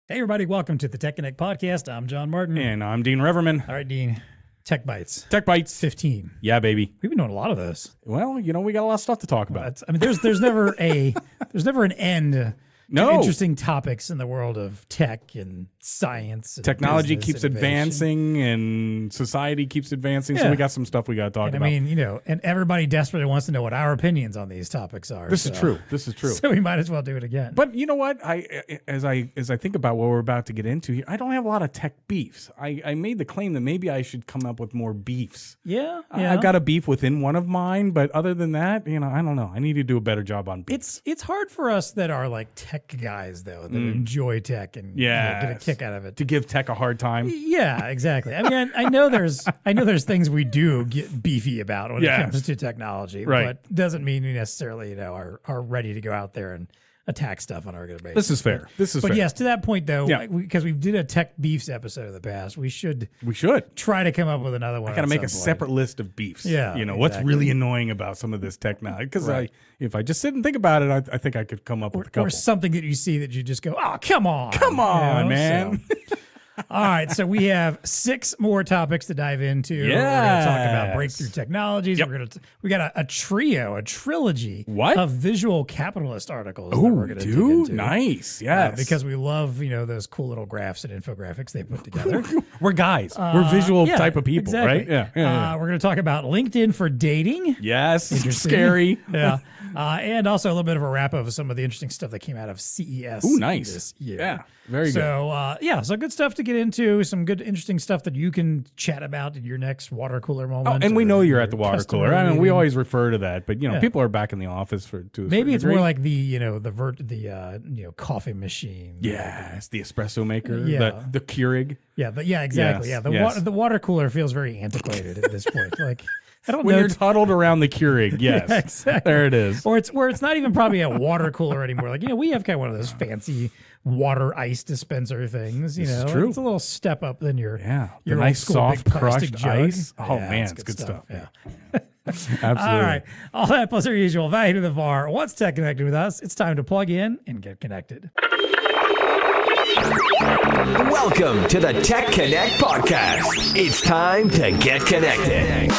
Hey, everybody. Welcome to the TEConnect podcast. I'm John Martin. And I'm Dean Reverman. All right, Dean. Tech Bytes. Tech Bytes. 15. Yeah, baby. We've been doing a lot of those. Well, we got a lot of stuff to talk about. There's never an end No. to interesting topics in the world of tech and science. And Technology business, keeps innovation. advancing and society keeps advancing. Yeah. So we got some stuff we got to talk And about. I mean, and everybody desperately wants to know what our opinions on these topics are. This is true. This is true. So we might as well do it again. But you know what? As I think about what we're about to get into here, I don't have a lot of tech beefs. I made the claim that maybe I should come up with more beefs. Yeah. I've got a beef within one of mine, but other than that, I don't know. I need to do a better job on beefs. It's hard for us that are like tech guys though, that enjoy tech and get a kick out of it. To give tech a hard time. Yeah, exactly. I mean, I know there's things we do get beefy about when it Yes. comes to technology, Right. but doesn't mean we necessarily are ready to go out there and attack stuff on a regular basis. This is fair. But yes, to that point though, Yeah. because we did a tech beefs episode in the past, we should try to come up with another one. I got to make a separate list of beefs. Yeah, what's exactly. really annoying about some of this technology? Because Right. if I just sit and think about it, I think I could come up with a couple. Or something that you see that you just go, oh, come on. Come on, man. So- all right, so we have 6 more topics to dive into. We're going to talk about Yes. breakthrough technologies. Yep. We got a trilogy What? of visual capitalist articles. that Oh, we're gonna dig dude, into. nice. Yes. Because we love those cool little graphs and infographics they put together. we're guys. We're visual Yeah, type of people, exactly. right? Yeah. We're going to talk about LinkedIn for dating. Yes. Interesting. Scary. Yeah. And also a little bit of a wrap of some of the interesting stuff that came out of CES. Ooh, nice. This year. Yeah. Very good. So, so good stuff to get into. Some good, interesting stuff that you can chat about in your next water cooler Oh, moment. and we or know you're your at the water customer cooler. I mean, we meeting. always refer to that, but Yeah. people are back in the office to a Maybe certain it's degree. more like the coffee machine. Yes, the espresso maker, Yeah. the Keurig. Yeah, exactly. Yes, Yeah, yes. the water cooler feels very antiquated at this point. Like, I don't When know. you're huddled around the Keurig, yes. Yeah, exactly. There it is. Or it's not even probably a water cooler anymore. Like, we have kind of one of those fancy water ice dispenser things. This is true. It's a little step up than your Yeah, the your nice old school big soft plastic crushed jug. ice. Oh Yeah, man, it's it's good stuff. Yeah. Absolutely. All right. All that plus our usual value to the bar. What's tech connected with us? It's time to plug in and get connected. Welcome to the TEConnect podcast. It's time to get connected.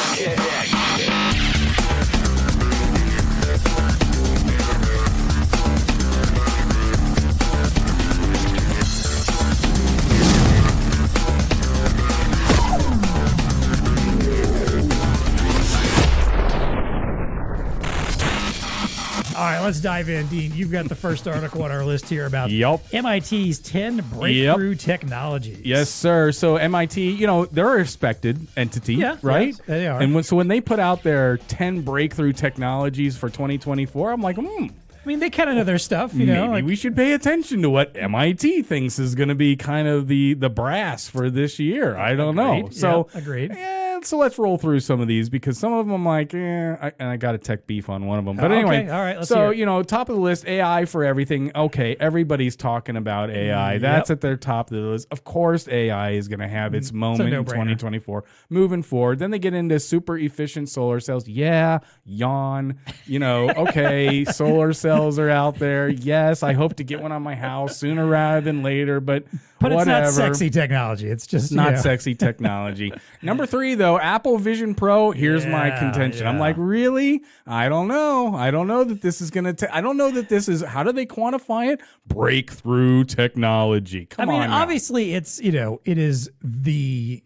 All right, let's dive in. Dean, you've got the first article on our list here about Yep. MIT's 10 breakthrough technologies. Yes, sir. So MIT, they're a respected entity, Yeah, right? yes, they are. And when they put out their 10 breakthrough technologies for 2024, I'm like, I mean, they kind of know their stuff, maybe we should pay attention to what MIT thinks is going to be kind of the brass for this year. I don't know. Agreed. So Yeah, agreed. So let's roll through some of these because some of them I'm like, and I got a tech beef on one of them. But Okay, anyway, all right, let's hear it. top of the list, AI for everything. Okay, everybody's talking about AI. That's at their top of the list. Of course, AI is going to have its moment in no-brainer. 2024. Moving forward, then they get into super efficient solar cells. Yeah, yawn. Okay, solar cells are out there. Yes, I hope to get one on my house sooner rather than later. But whatever. It's not sexy technology. It's just Not sexy technology. Number 3, though, Apple Vision Pro. Here's my contention. I'm yeah. like, really? I don't know. I don't know that this is going to. I don't know that this is. How do they quantify it? Breakthrough technology. Come on. now. Obviously, it's it is the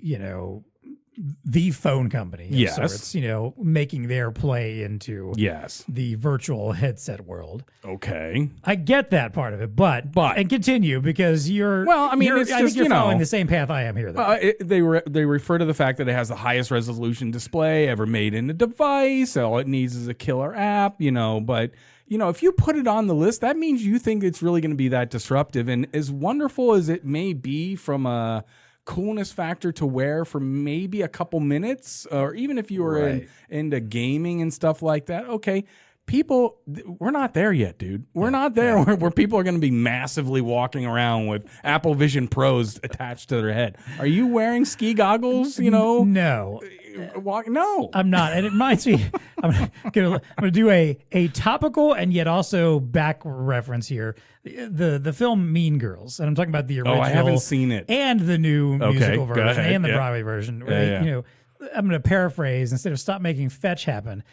phone company. of Yes. sorts, making their play into Yes. the virtual headset world. Okay. I get that part of it, but and continue because you're. Well, I mean, it's I think just, you're following the same path I am here. Though. They refer to the fact that it has the highest resolution display ever made in a device. All it needs is a killer app, But if you put it on the list, that means you think it's really going to be that disruptive. And as wonderful as it may be from a coolness factor to wear for maybe a couple minutes, or even if you were into gaming and stuff like that, okay. People, we're not there yet, dude. We're not there where people are going to be massively walking around with Apple Vision Pros attached to their head. Are you wearing ski goggles? No. No. I'm not, and it reminds me. I'm gonna do a topical and yet also back reference here. The film Mean Girls, and I'm talking about the original. I haven't seen it. And the new musical go version ahead, and the yeah. Broadway version. Where Yeah, they, you know, I'm going to paraphrase instead of stop making fetch happen.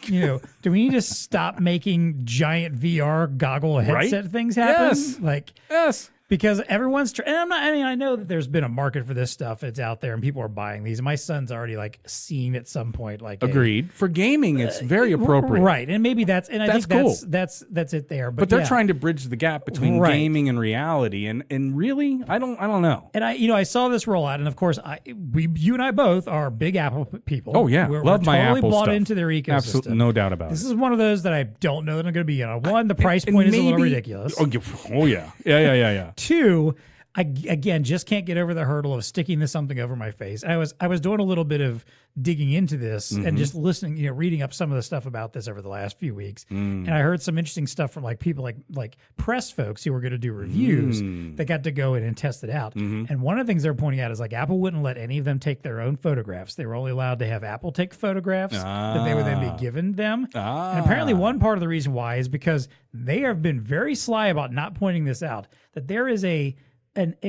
You know, do we need to stop making giant VR goggle headset things happen? Yes. Like, Yes. because everyone's and I'm not. I mean, I know that there's been a market for this stuff. It's out there, and people are buying these. My son's already like seen at some point. Like, Agreed. For gaming, it's very appropriate. right? And maybe that's and I That's think cool. that's it there. But they're yeah. trying to bridge the gap between Right. gaming and reality, and really, I don't know. And I saw this roll out, and of course, you and I both are big Apple people. Oh yeah, we're love my totally Apple bought stuff. into their ecosystem. Absolutely, no doubt about This it. is one of those that I don't know that I'm going to be on. One, the price point is a little ridiculous. Oh yeah. Two, I again just can't get over the hurdle of sticking this something over my face. I was doing a little bit of digging into this and just listening, reading up some of the stuff about this over the last few weeks, and I heard some interesting stuff from like people like press folks who were going to do reviews that got to go in and test it out. And one of the things they're pointing out is like Apple wouldn't let any of them take their own photographs. They were only allowed to have Apple take photographs that they would then be given them. And apparently one part of the reason why is because they have been very sly about not pointing this out, that there is an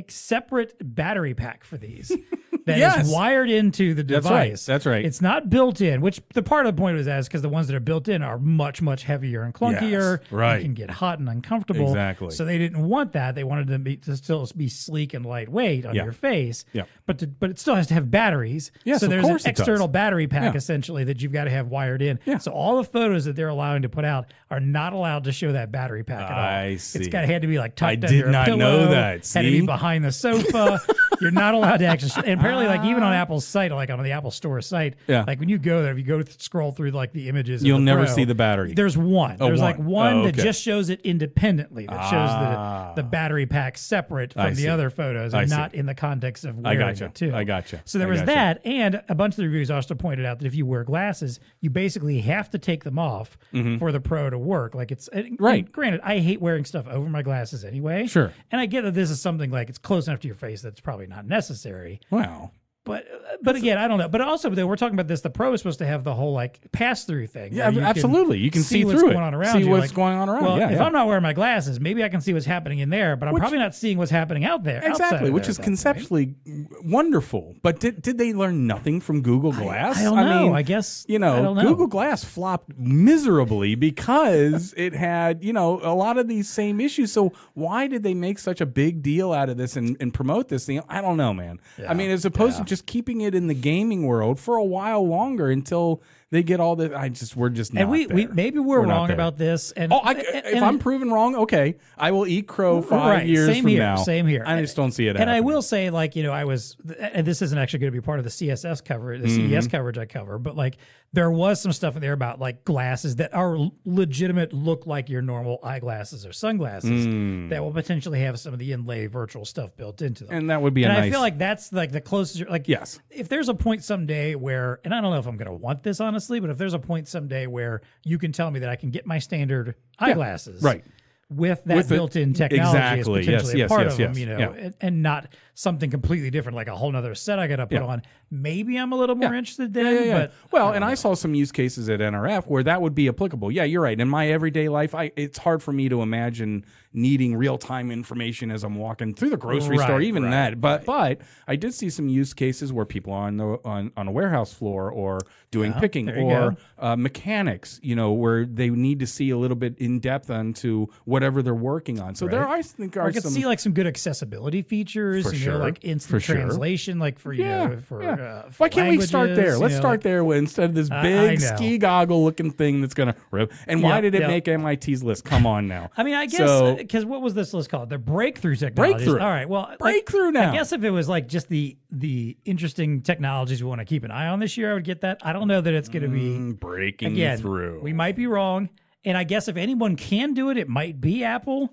separate battery pack for these that is wired into the device. That's right. It's not built in, which the part of the point was as because the ones that are built in are much, much heavier and clunkier. Yes, right. They can get hot and uncomfortable. Exactly. So they didn't want that. They wanted them to still be sleek and lightweight on your face. Yeah. But it still has to have batteries. Yes, so of there's an course it does. external battery pack essentially that you've got to have wired in. Yeah. So all the photos that they're allowing to put out are not allowed to show that battery pack at all. I see. It's had to be like tucked I under did a not pillow. know that. Had to be See? behind the sofa. You're not allowed to actually. And apparently, like even on Apple's site, like on the Apple Store site, like when you go there, if you go scroll through like the images, of You'll the never Pro, see the battery. There's one. Oh, There's like one that okay. just shows it independently. That shows the battery pack separate from the see. other photos and not in the context of I wearing gotcha. it too. I gotcha. So there I was gotcha. that, and a bunch of the reviews also pointed out that if you wear glasses, you basically have to take them off for the Pro to work. Like it's Right. and granted, I hate wearing stuff over my glasses anyway. Sure. And I get that this is something like it's close enough to your face that's probably not necessary. Wow. But again, I don't know. But also, though, we're talking about this. The Pro is supposed to have the whole like pass through thing. Yeah, where you absolutely. You can see what's through it. going on around See you. what's Like, going on around. Well, Yeah, if yeah. I'm not wearing my glasses, maybe I can see what's happening in there. But I'm probably not seeing what's happening out there. outside Exactly, of which there is at that point. conceptually wonderful. But did they learn nothing from Google Glass? I don't know. mean, I guess you I know, don't know. Google Glass flopped miserably because it had, a lot of these same issues. So why did they make such a big deal out of this and promote this thing? I don't know, man. I mean, as opposed to just keeping it in the gaming world for a while longer until they get all the. We're just not And we there. maybe we're not wrong there. about this. And If I'm proven wrong, okay, I will eat crow 5 years same from here, now. Same here. I just don't see it. And I happening. will say, like, I was, and this isn't actually going to be part of the CSS cover, the CES coverage I cover, but like there was some stuff in there about like glasses that are legitimate, look like your normal eyeglasses or sunglasses that will potentially have some of the inlay virtual stuff built into them. And that would be and a nice. I feel like that's like the closest, like, Yes. if there's a point someday where, and I don't know if I'm going to want this honestly, but if there's a point someday where you can tell me that I can get my standard eyeglasses, right. with that With the- built-in technology exactly. as potentially Yes, a part yes, of them, yes. and not something completely different, like a whole nother set I got to put on. Maybe I'm a little more interested then. But well, and I saw some use cases at NRF where that would be applicable. Yeah, you're right. In my everyday life, it's hard for me to imagine needing real-time information as I'm walking through the grocery store, even that. But I did see some use cases where people are on a warehouse floor or doing picking or mechanics, where they need to see a little bit in depth onto whatever they're working on. So there, I think, are I could some. see like some good accessibility features, For sure. like instant For sure. translation, like for Why can't we start languages, there? Let's start there instead of this big know. ski goggle looking thing that's gonna rip. And why did it make MIT's list? Come on now. I mean, I guess because what was this list called? The breakthrough technologies. Breakthrough. All right. Well, Breakthrough now. I guess if it was like just the interesting technologies we want to keep an eye on this year, I would get that. I don't know that it's going to be breaking again. through. We might be wrong. And I guess if anyone can do it, it might be Apple.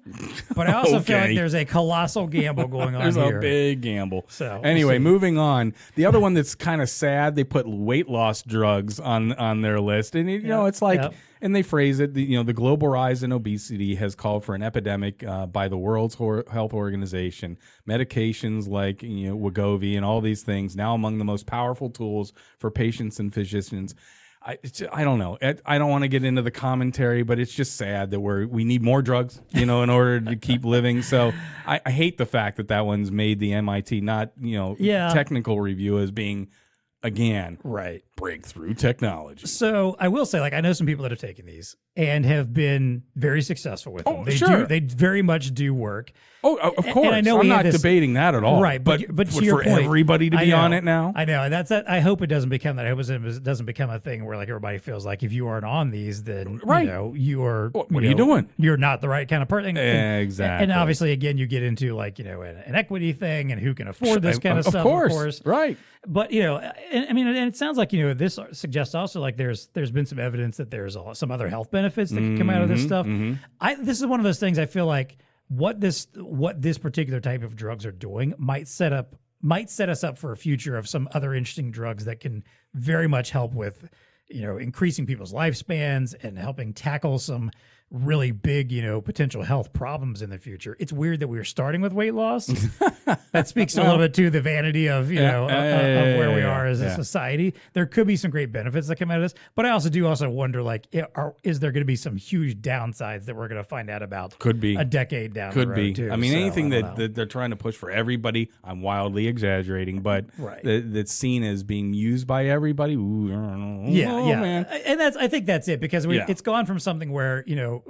But I also feel like there's a colossal gamble going on There's here. a big gamble. So anyway, moving on. The other one that's kind of sad, they put weight loss drugs on their list. And, it's like, and they phrase it, the global rise in obesity has called for an epidemic by the World Health Organization. Medications like Wegovy and all these things now among the most powerful tools for patients and physicians. I don't know. I don't want to get into the commentary, but it's just sad that we need more drugs, in order to keep living. So I hate the fact that one's made the MIT technical review as being, again, right, breakthrough technology. So I will say, I know some people that have taken these and have been very successful with them. They very much do work. Oh, of course. And I know I'm not debating that at all. Right, but to your for point, everybody to be on it now. I know, and that's that. I hope it doesn't become that. I hope it doesn't become a thing where everybody feels like if you aren't on these, then you are. What are you doing? You're not the right kind of person. Exactly. And obviously, again, you get into an equity thing and who can afford this kind of stuff. Of course, right. But and it sounds like this suggests also there's been some evidence that there's some other health benefits that can come out of this stuff. This is one of those things I feel like what this particular type of drugs are doing might set us up for a future of some other interesting drugs that can very much help with increasing people's lifespans and helping tackle some really big, potential health problems in the future. It's weird that we're starting with weight loss. That speaks a little bit to the vanity of, of where we are as a society. There could be some great benefits that come out of this, but I also wonder, is there going to be some huge downsides that we're going to find out about? Could be a decade down the road. Could be. Too. I mean, anything that they're trying to push for everybody, I'm wildly exaggerating, but that's seen as being used by everybody. Ooh, I don't know. Man. And I think that's it, because it's gone from something where,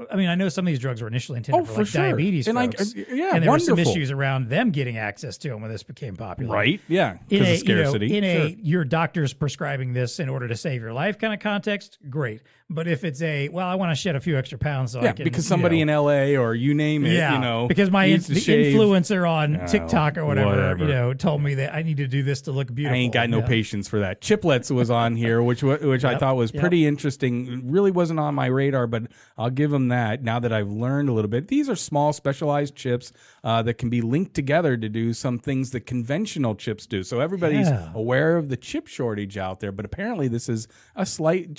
I know some of these drugs were initially intended for diabetes folks, and there were some issues around them getting access to them when this became popular. Right? Yeah, because of scarcity. Your doctor's prescribing this in order to save your life kind of context, great. But if it's I want to shed a few extra pounds so I can, because somebody in LA or you name it, because the influencer on TikTok or whatever, told me that I need to do this to look beautiful. I ain't got no patience for that. Chiplets was on here, which I thought was pretty interesting. It really wasn't on my radar, but I'll give them that now that I've learned a little bit. These are small specialized chips that can be linked together to do some things that conventional chips do. So everybody's aware of the chip shortage out there, but apparently this is a slight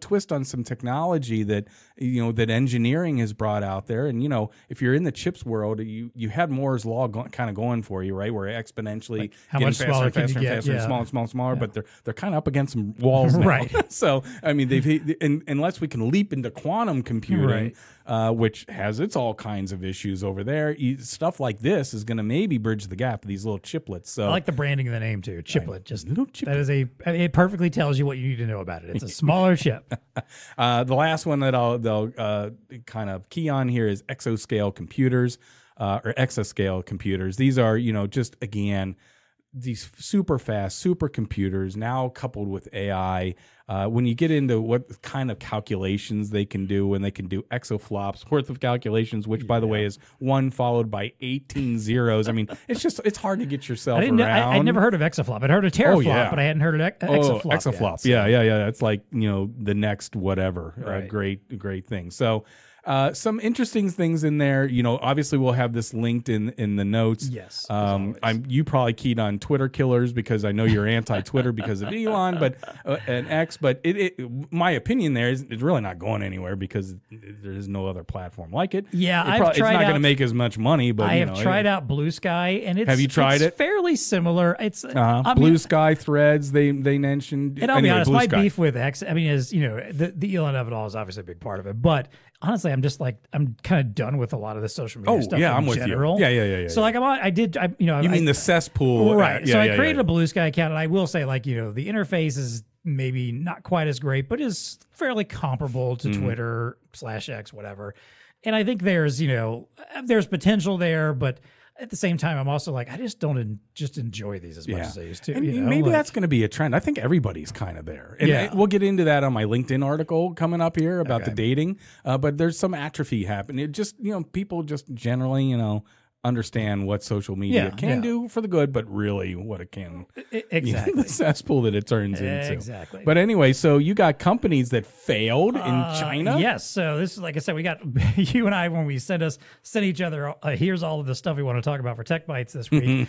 twist on some technology that that engineering has brought out there. And if you're in the chips world, you had Moore's law kind of going for you, right? Where exponentially how much smaller can you get? Smaller, but they're kind of up against some walls now. Right. So I mean, unless we can leap into quantum computing, which has its all kinds of issues over there, stuff like this is going to maybe bridge the gap of these little chiplets. So I like the branding of the name too, chiplet. Just little chiplet. That is it perfectly tells you what you need to know about it. It's a smaller chip. The last one that they'll kind of key on here is exascale computers, or exascale computers. These are just again these super fast supercomputers now coupled with AI. When you get into what kind of calculations they can do, when they can do exaflops worth of calculations, which by the way is 1 followed by 18 zeros. I mean, it's hard to get yourself around. I never heard of exaflop. I'd heard of teraflop, but I hadn't heard of exaflop. Exaflop. Yeah. It's like, the next whatever. Right. Great thing. So, some interesting things in there. Obviously we'll have this linked in the notes. Yes. You probably keyed on Twitter killers because I know you're anti-Twitter because of Elon, but and X. But my opinion there is it's really not going anywhere because there is no other platform like it. Yeah, it's not going to make as much money. But I have tried out Blue Sky, and have you tried it? Fairly similar. It's Blue Sky Threads. They mentioned. And I'll be honest, my beef with X, is the Elon of it all is obviously a big part of it, but honestly, I'm kind of done with a lot of the social media stuff. I'm with general. you. Yeah. So You mean the cesspool, right? So I created a Blue Sky account, and I will say, the interface is maybe not quite as great, but is fairly comparable to Twitter /X, whatever. And I think there's potential there, but at the same time, I'm also I just don't enjoy these as much as I used to. And maybe that's going to be a trend. I think everybody's kind of there. And we'll get into that on my LinkedIn article coming up here about the dating. But there's some atrophy happening. It just, people just generally, understand what social media can do for the good, but really what it can. Exactly. The cesspool that it turns into. Exactly. But anyway, so you got companies that failed in China? Yes. So this is, like I said, we got you and I, when we sent each other, here's all of the stuff we want to talk about for Tech Bytes this week.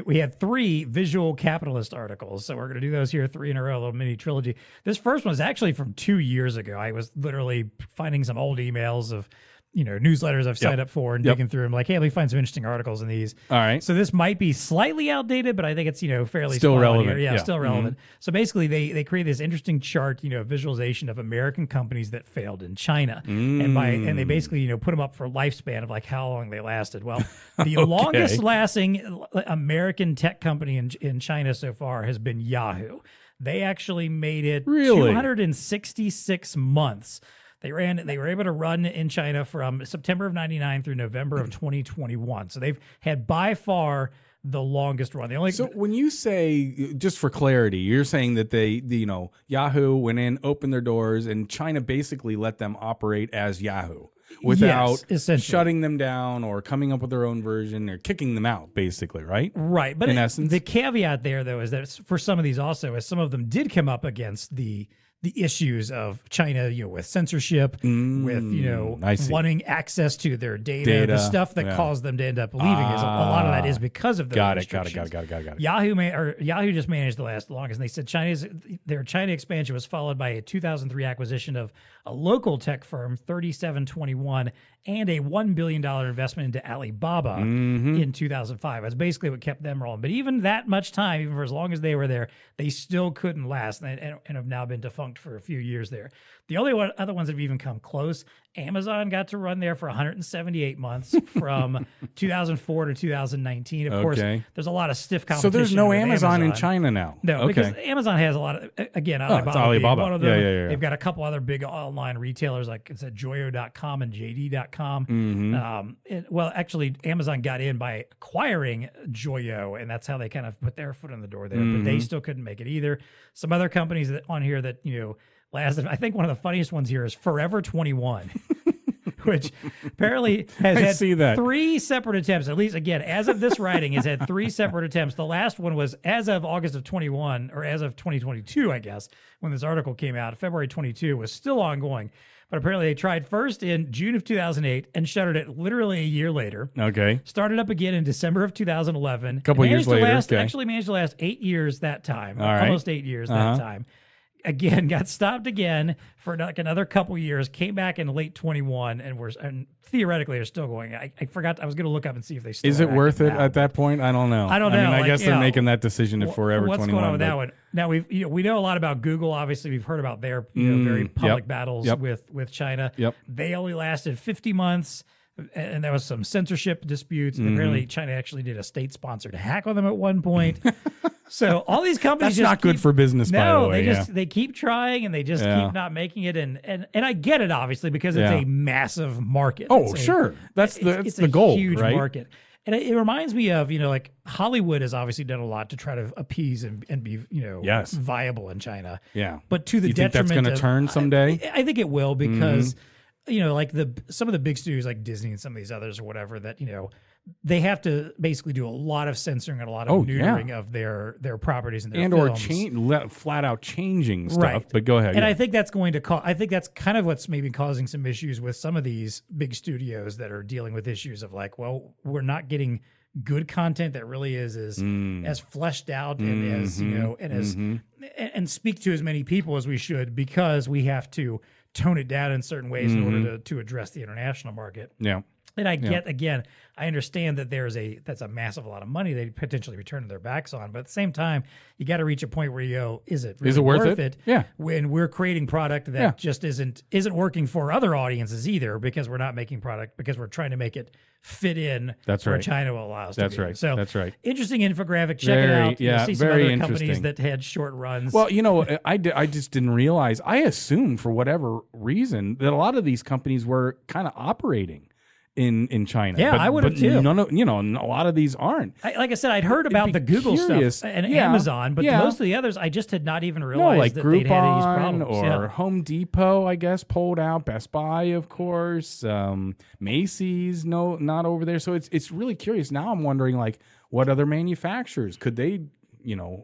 we had 3 visual capitalist articles. So we're going to do those here, 3 in a row, a little mini trilogy. This first one is actually from 2 years ago. I was literally finding some old emails of newsletters I've signed up for and digging through them, like, hey, let me find some interesting articles in these. All right. So this might be slightly outdated, but I think it's, fairly still relevant. Here. Yeah, still relevant. So basically they create this interesting chart, visualization of American companies that failed in China. And they basically, put them up for lifespan of like how long they lasted. Well, the longest lasting American tech company in China so far has been Yahoo. They actually made it 266 months. They were able to run in China from September of 99 through November of 2021. So they've had by far the longest run. So when you say, just for clarity, you're saying that Yahoo went in, opened their doors, and China basically let them operate as Yahoo without shutting them down or coming up with their own version or kicking them out, basically, right? Right. But in essence, the caveat there, though, is that for some of these also, as some of them did come up against the issues of China, with censorship, with, wanting access to their data, the stuff that caused them to end up leaving is a lot of that is because of those restrictions. Got it. Yahoo just managed to last the longest. And they said their China expansion was followed by a 2003 acquisition of a local tech firm, 3721, and a $1 billion investment into Alibaba in 2005. That's basically what kept them rolling. But even that much time, even for as long as they were there, they still couldn't last and have now been defunct for a few years there. The only other ones that have even come close, Amazon got to run there for 178 months from 2004 to 2019. Of course, there's a lot of stiff competition. So there's no Amazon in China now? No, because Amazon has a lot of, again, Alibaba. One of them. Yeah. They've got a couple other big online retailers like it's at Joyo.com and JD.com. Actually, Amazon got in by acquiring Joyo, and that's how they kind of put their foot in the door there. But they still couldn't make it either. Some other companies on here that, lasted. I think one of the funniest ones here is Forever 21, which apparently has had 3 separate attempts. At least, again, as of this writing, has had 3 separate attempts. The last one was as of August of 21, or as of 2022, I guess, when this article came out. February 22 was still ongoing. But apparently they tried first in June of 2008 and shuttered it literally a year later. Okay. Started up again in December of 2011. A couple years later. Actually managed to last 8 years that time. Almost 8 years that time. Again, got stopped again for like another couple years, came back in late 21, and theoretically are still going. I forgot, I was going to look up and see if they still Is it worth it at that point? I don't know. I don't know. I guess they're making that decision at Forever 21. What's going on with that one? Now, we know a lot about Google. Obviously, we've heard about their very public battles with China. They only lasted 50 months. And there was some censorship disputes. And apparently, China actually did a state-sponsored hack on them at one point. So all these companies that's not good for business. By the way, they keep trying and they just keep not making it. And I get it, obviously, because it's a massive market. Oh, sure, that's the goal, huge right? Market. And it reminds me of, like Hollywood has obviously done a lot to try to appease and be, viable in China. Yeah. But to the detriment, think that's going to turn someday? I think it will, because like some of the big studios like Disney and some of these others or whatever that, they have to basically do a lot of censoring and a lot of neutering of their properties and their films. Or flat out changing stuff. Right. But go ahead. And I think that's going to I think that's kind of what's maybe causing some issues with some of these big studios that are dealing with issues of like, well, we're not getting good content that really is as fleshed out and as, and speak to as many people as we should, because we have to tone it down in certain ways in order to address the international market. Yeah. And I get, again, I understand that that's a massive lot of money they potentially return their backs on. But at the same time, you got to reach a point where you go, is it really worth it? Yeah. When we're creating product that just isn't working for other audiences either, because we're not making product, because we're trying to make it fit in where China will allow us to be. Right. So that's right. Interesting infographic. Check it out. Yeah, see some other companies that had short runs. Well, I just didn't realize. I assumed for whatever reason that a lot of these companies were kind of operating in China. Yeah, I would have too. None of, a lot of these aren't. Like I said, I'd heard about the Google stuff and Amazon, but most of the others, I just had not even realized like that Groupon they'd had these problems. Or Home Depot, I guess, pulled out. Best Buy, of course. Macy's, no, not over there. So it's really curious. Now I'm wondering, like, what other manufacturers could they?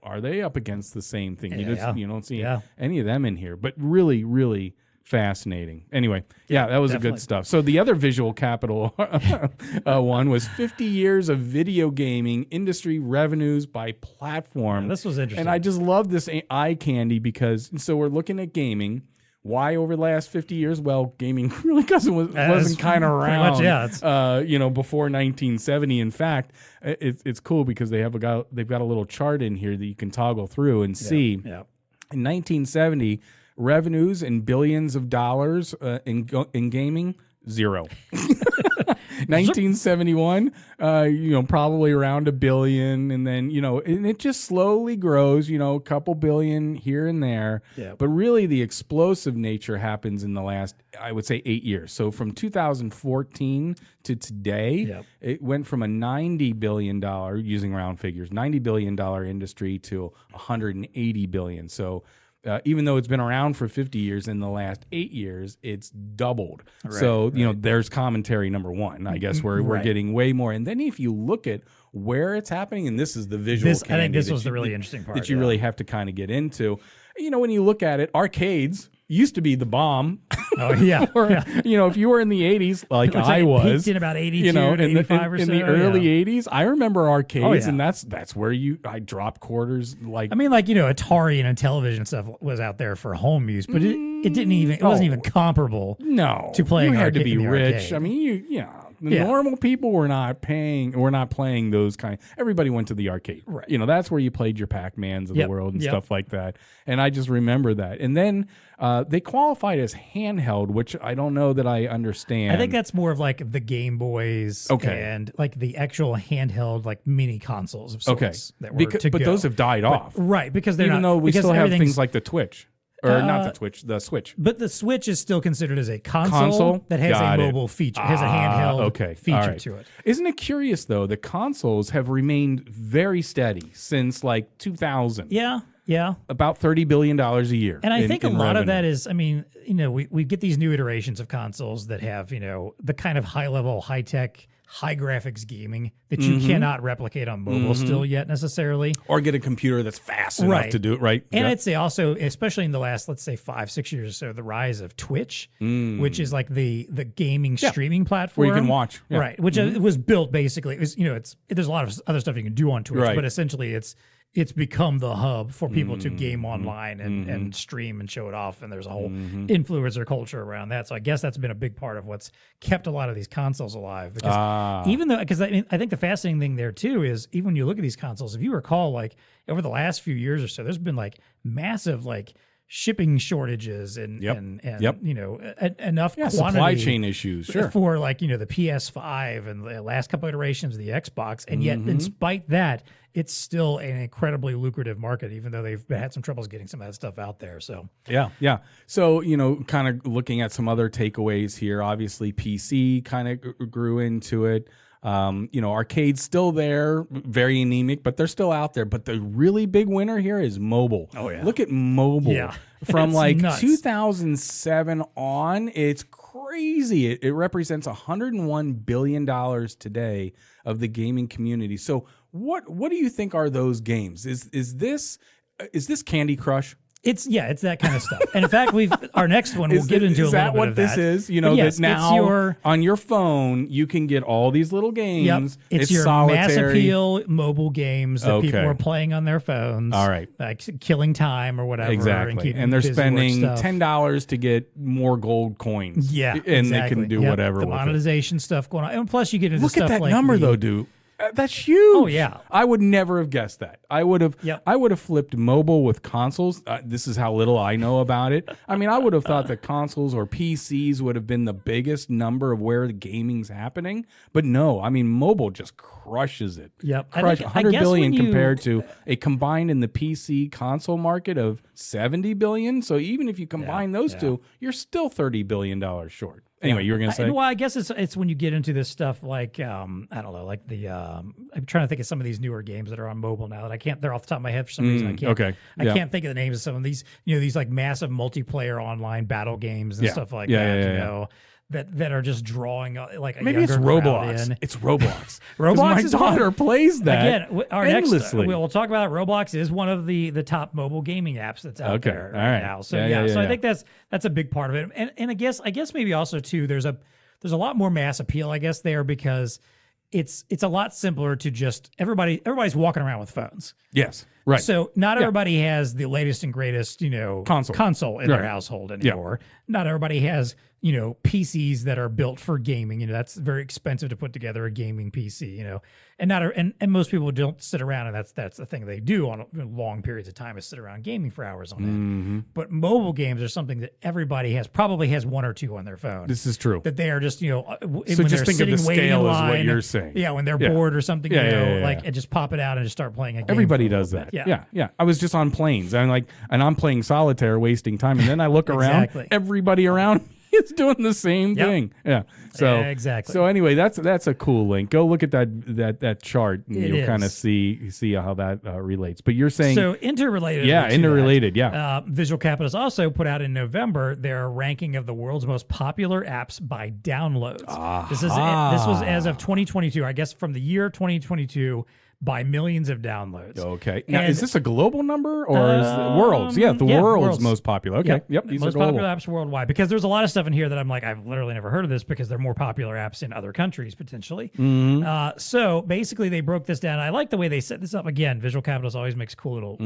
Are they up against the same thing? You don't see any of them in here, but really, really fascinating. Anyway, that was definitely. A good stuff. So the other visual capital one was 50 years of video gaming industry revenues by platform. This was interesting. And I just love this eye candy because, so we're looking at gaming. Why over the last 50 years? Well, gaming really wasn't kind of around. Before 1970. In fact, it's cool because they've got a little chart in here that you can toggle through and see. Yeah. In 1970, revenues in billions of dollars in gaming, zero. 1971, probably around $1 billion, and then and it just slowly grows, a couple billion here and there. Yeah. But really, the explosive nature happens in the last, I would say, 8 years. So from 2014 to today, it went from a $90 billion, using round figures, $90 billion industry to $180 billion. So even though it's been around for 50 years, in the last 8 years, it's doubled. Right, so, there's commentary number one. I guess we're getting way more. And then if you look at where it's happening, and this is the visual candy. I think this was the really interesting part. That you really have to kind of get into. When you look at it, arcades used to be the bomb. Oh, yeah. If you were in the 80s, like I was. Peaked in about 82 to 85 or so. In the early 80s, I remember arcades, and that's where I dropped quarters. Atari and television stuff was out there for home use, but it wasn't even comparable to playing you had to be rich. Arcade. I mean, normal people were not playing those kind. Everybody went to the arcade. Right. That's where you played your Pac-Mans of the world and stuff like that. And I just remember that. And then they qualified as handheld, which I don't know that I understand. I think that's more of like the Game Boys and like the actual handheld like mini consoles of sorts that were but those have died off. Right, because they're even not, though we still have things like the Twitch. Or not the Twitch, the Switch. But the Switch is still considered as a console that has a mobile feature, has a handheld feature to it. Isn't it curious, though, that consoles have remained very steady since like 2000? Yeah. About $30 billion a year. And I think a lot of that is, we get these new iterations of consoles that have, the kind of high-level, high-tech, high graphics gaming that you cannot replicate on mobile still yet necessarily. Or get a computer that's fast enough to do it, right? And I'd say also, especially in the last, let's say 5-6 years or so, the rise of Twitch, which is like the gaming streaming platform. Where you can watch. Yeah. Right, which it was built basically, it was, there's a lot of other stuff you can do on Twitch, but essentially it's become the hub for people to game online and stream and show it off. And there's a whole influencer culture around that. So I guess that's been a big part of what's kept a lot of these consoles alive. Because because I think the fascinating thing there too is even when you look at these consoles, if you recall, like over the last few years or so, there's been like massive like shipping shortages and enough quantity, supply chain issues for like the PS5 and the last couple iterations of the Xbox, and yet despite that, it's still an incredibly lucrative market, even though they've had some troubles getting some of that stuff out there. So so kind of looking at some other takeaways here, obviously PC kind of grew into it. Arcade's still there, very anemic, but they're still out there. But the really big winner here is mobile. Oh yeah, look at mobile. Yeah. From like nuts. 2007 on, it's crazy. It represents $101 billion today of the gaming community. So what do you think are those games? Is this Candy Crush? It's that kind of stuff. And in fact, our next one we'll get into a little bit of that. Is that what this is? Yes, that now on your phone you can get all these little games. Yep. It's your solitary mass appeal mobile games that people are playing on their phones. All right, like killing time or whatever. Exactly, and they're spending $10 to get more gold coins. Yeah, and they can do whatever. The with monetization stuff going on, and plus you get into stuff like look at that number though, dude. That's huge. Oh yeah, I would never have guessed that. I would have flipped mobile with consoles. This is how little I know about it. I mean, I would have thought that consoles or PCs would have been the biggest number of where the gaming's happening, but no. I mean, mobile just crushes it. Yep, crush $100 billion compared to a combined in the PC console market of $70 billion. So even if you combine those two, you're still $30 billion short. Anyway, you were going to say? Well, I guess it's when you get into this stuff like I don't know, like I'm trying to think of some of these newer games that are on mobile now that I can't. They're off the top of my head for some reason. I can't. Okay. I can't think of the names of some of these. These like massive multiplayer online battle games and stuff like that. You know. That are just drawing like a maybe it's Roblox. In. It's Roblox. Roblox my is daughter plays that again. Our endlessly. We'll talk about it. Roblox is one of the top mobile gaming apps that's out there right now. So I think that's a big part of it. And I guess maybe also too there's a lot more mass appeal I guess there because it's a lot simpler to just everybody's walking around with phones. Yes. Right. So not everybody has the latest and greatest, console in their household anymore. Not everybody has, PCs that are built for gaming. That's very expensive to put together a gaming PC, and most people don't sit around, and that's the thing they do on long periods of time is sit around gaming for hours on end. But mobile games are something that everybody probably has one or two on their phone. This is true. That they are just, so when just they're think sitting of the waiting scale in is line, what you're saying. Yeah, when they're bored or something, and just pop it out and just start playing a game. Everybody does that. Yeah. I was just on planes. And I'm playing solitaire, wasting time, and then I look around. Everybody around is doing the same thing. Yeah. So exactly. So anyway, that's a cool link. Go look at that chart, and you'll kind of see how that relates. But you're saying interrelated. Yeah, interrelated. Yeah. Visual Capitalist also put out in November their ranking of the world's most popular apps by downloads. This was as of 2022. I guess from the year 2022. By millions of downloads. Okay. Now, is this a global number or is it world's? Yeah, world's most popular. Okay. Yep. These most are global. popular apps worldwide. Because there's a lot of stuff in here that I'm like, I've literally never heard of this because they're more popular apps in other countries potentially. So basically, they broke this down. I like the way they set this up. Again, Visual Capitalist always makes cool little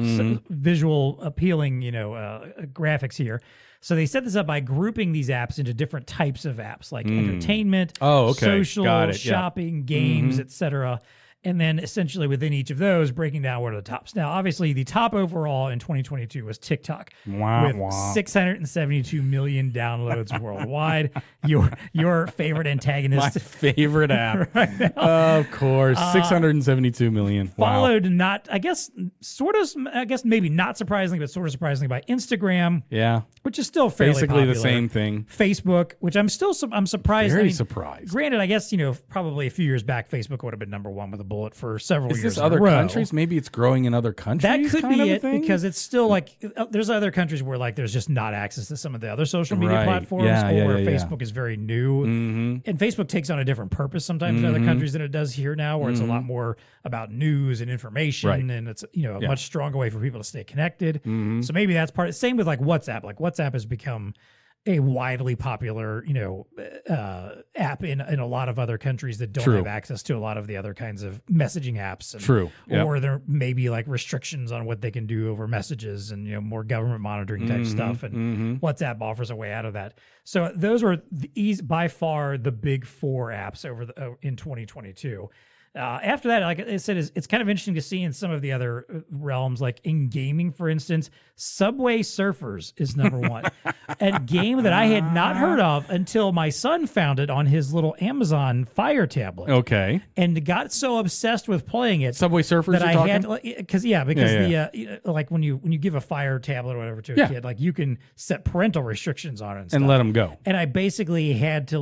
visual appealing, graphics here. So they set this up by grouping these apps into different types of apps, like entertainment, social, shopping, games, etc. And then essentially within each of those, breaking down what are the tops. Now, obviously, the top overall in 2022 was TikTok with 672 million downloads worldwide. Your favorite antagonist. My favorite app. Right now. Of course. 672 million. Followed maybe not surprisingly, but sort of surprisingly by Instagram. Yeah. Which is still fairly basically popular. The same thing. Facebook, which I'm surprised. Very surprised. Granted, I guess, probably a few years back, Facebook would have been number one with a bullet for several years. Is this other countries? Maybe it's growing in other countries. That could be it because it's still like there's other countries where like there's just not access to some of the other social media platforms where Facebook is very new. And Facebook takes on a different purpose sometimes in other countries than it does here now, where it's a lot more about news and information and it's a much stronger way for people to stay connected. So maybe that's part. Same with like WhatsApp. Like WhatsApp has become a widely popular, app in a lot of other countries that don't have access to a lot of the other kinds of messaging apps. Or there may be like restrictions on what they can do over messages and, more government monitoring type stuff. And WhatsApp offers a way out of that. So those were by far the big four apps in 2022. After that, like I said, it's kind of interesting to see in some of the other realms, like in gaming, for instance, Subway Surfers is number one. A game that I had not heard of until my son found it on his little Amazon Fire tablet. Okay. And got so obsessed with playing it. Subway Surfers, that I had because like when you give a Fire tablet or whatever to a kid, like you can set parental restrictions on it and let them go. And I basically had to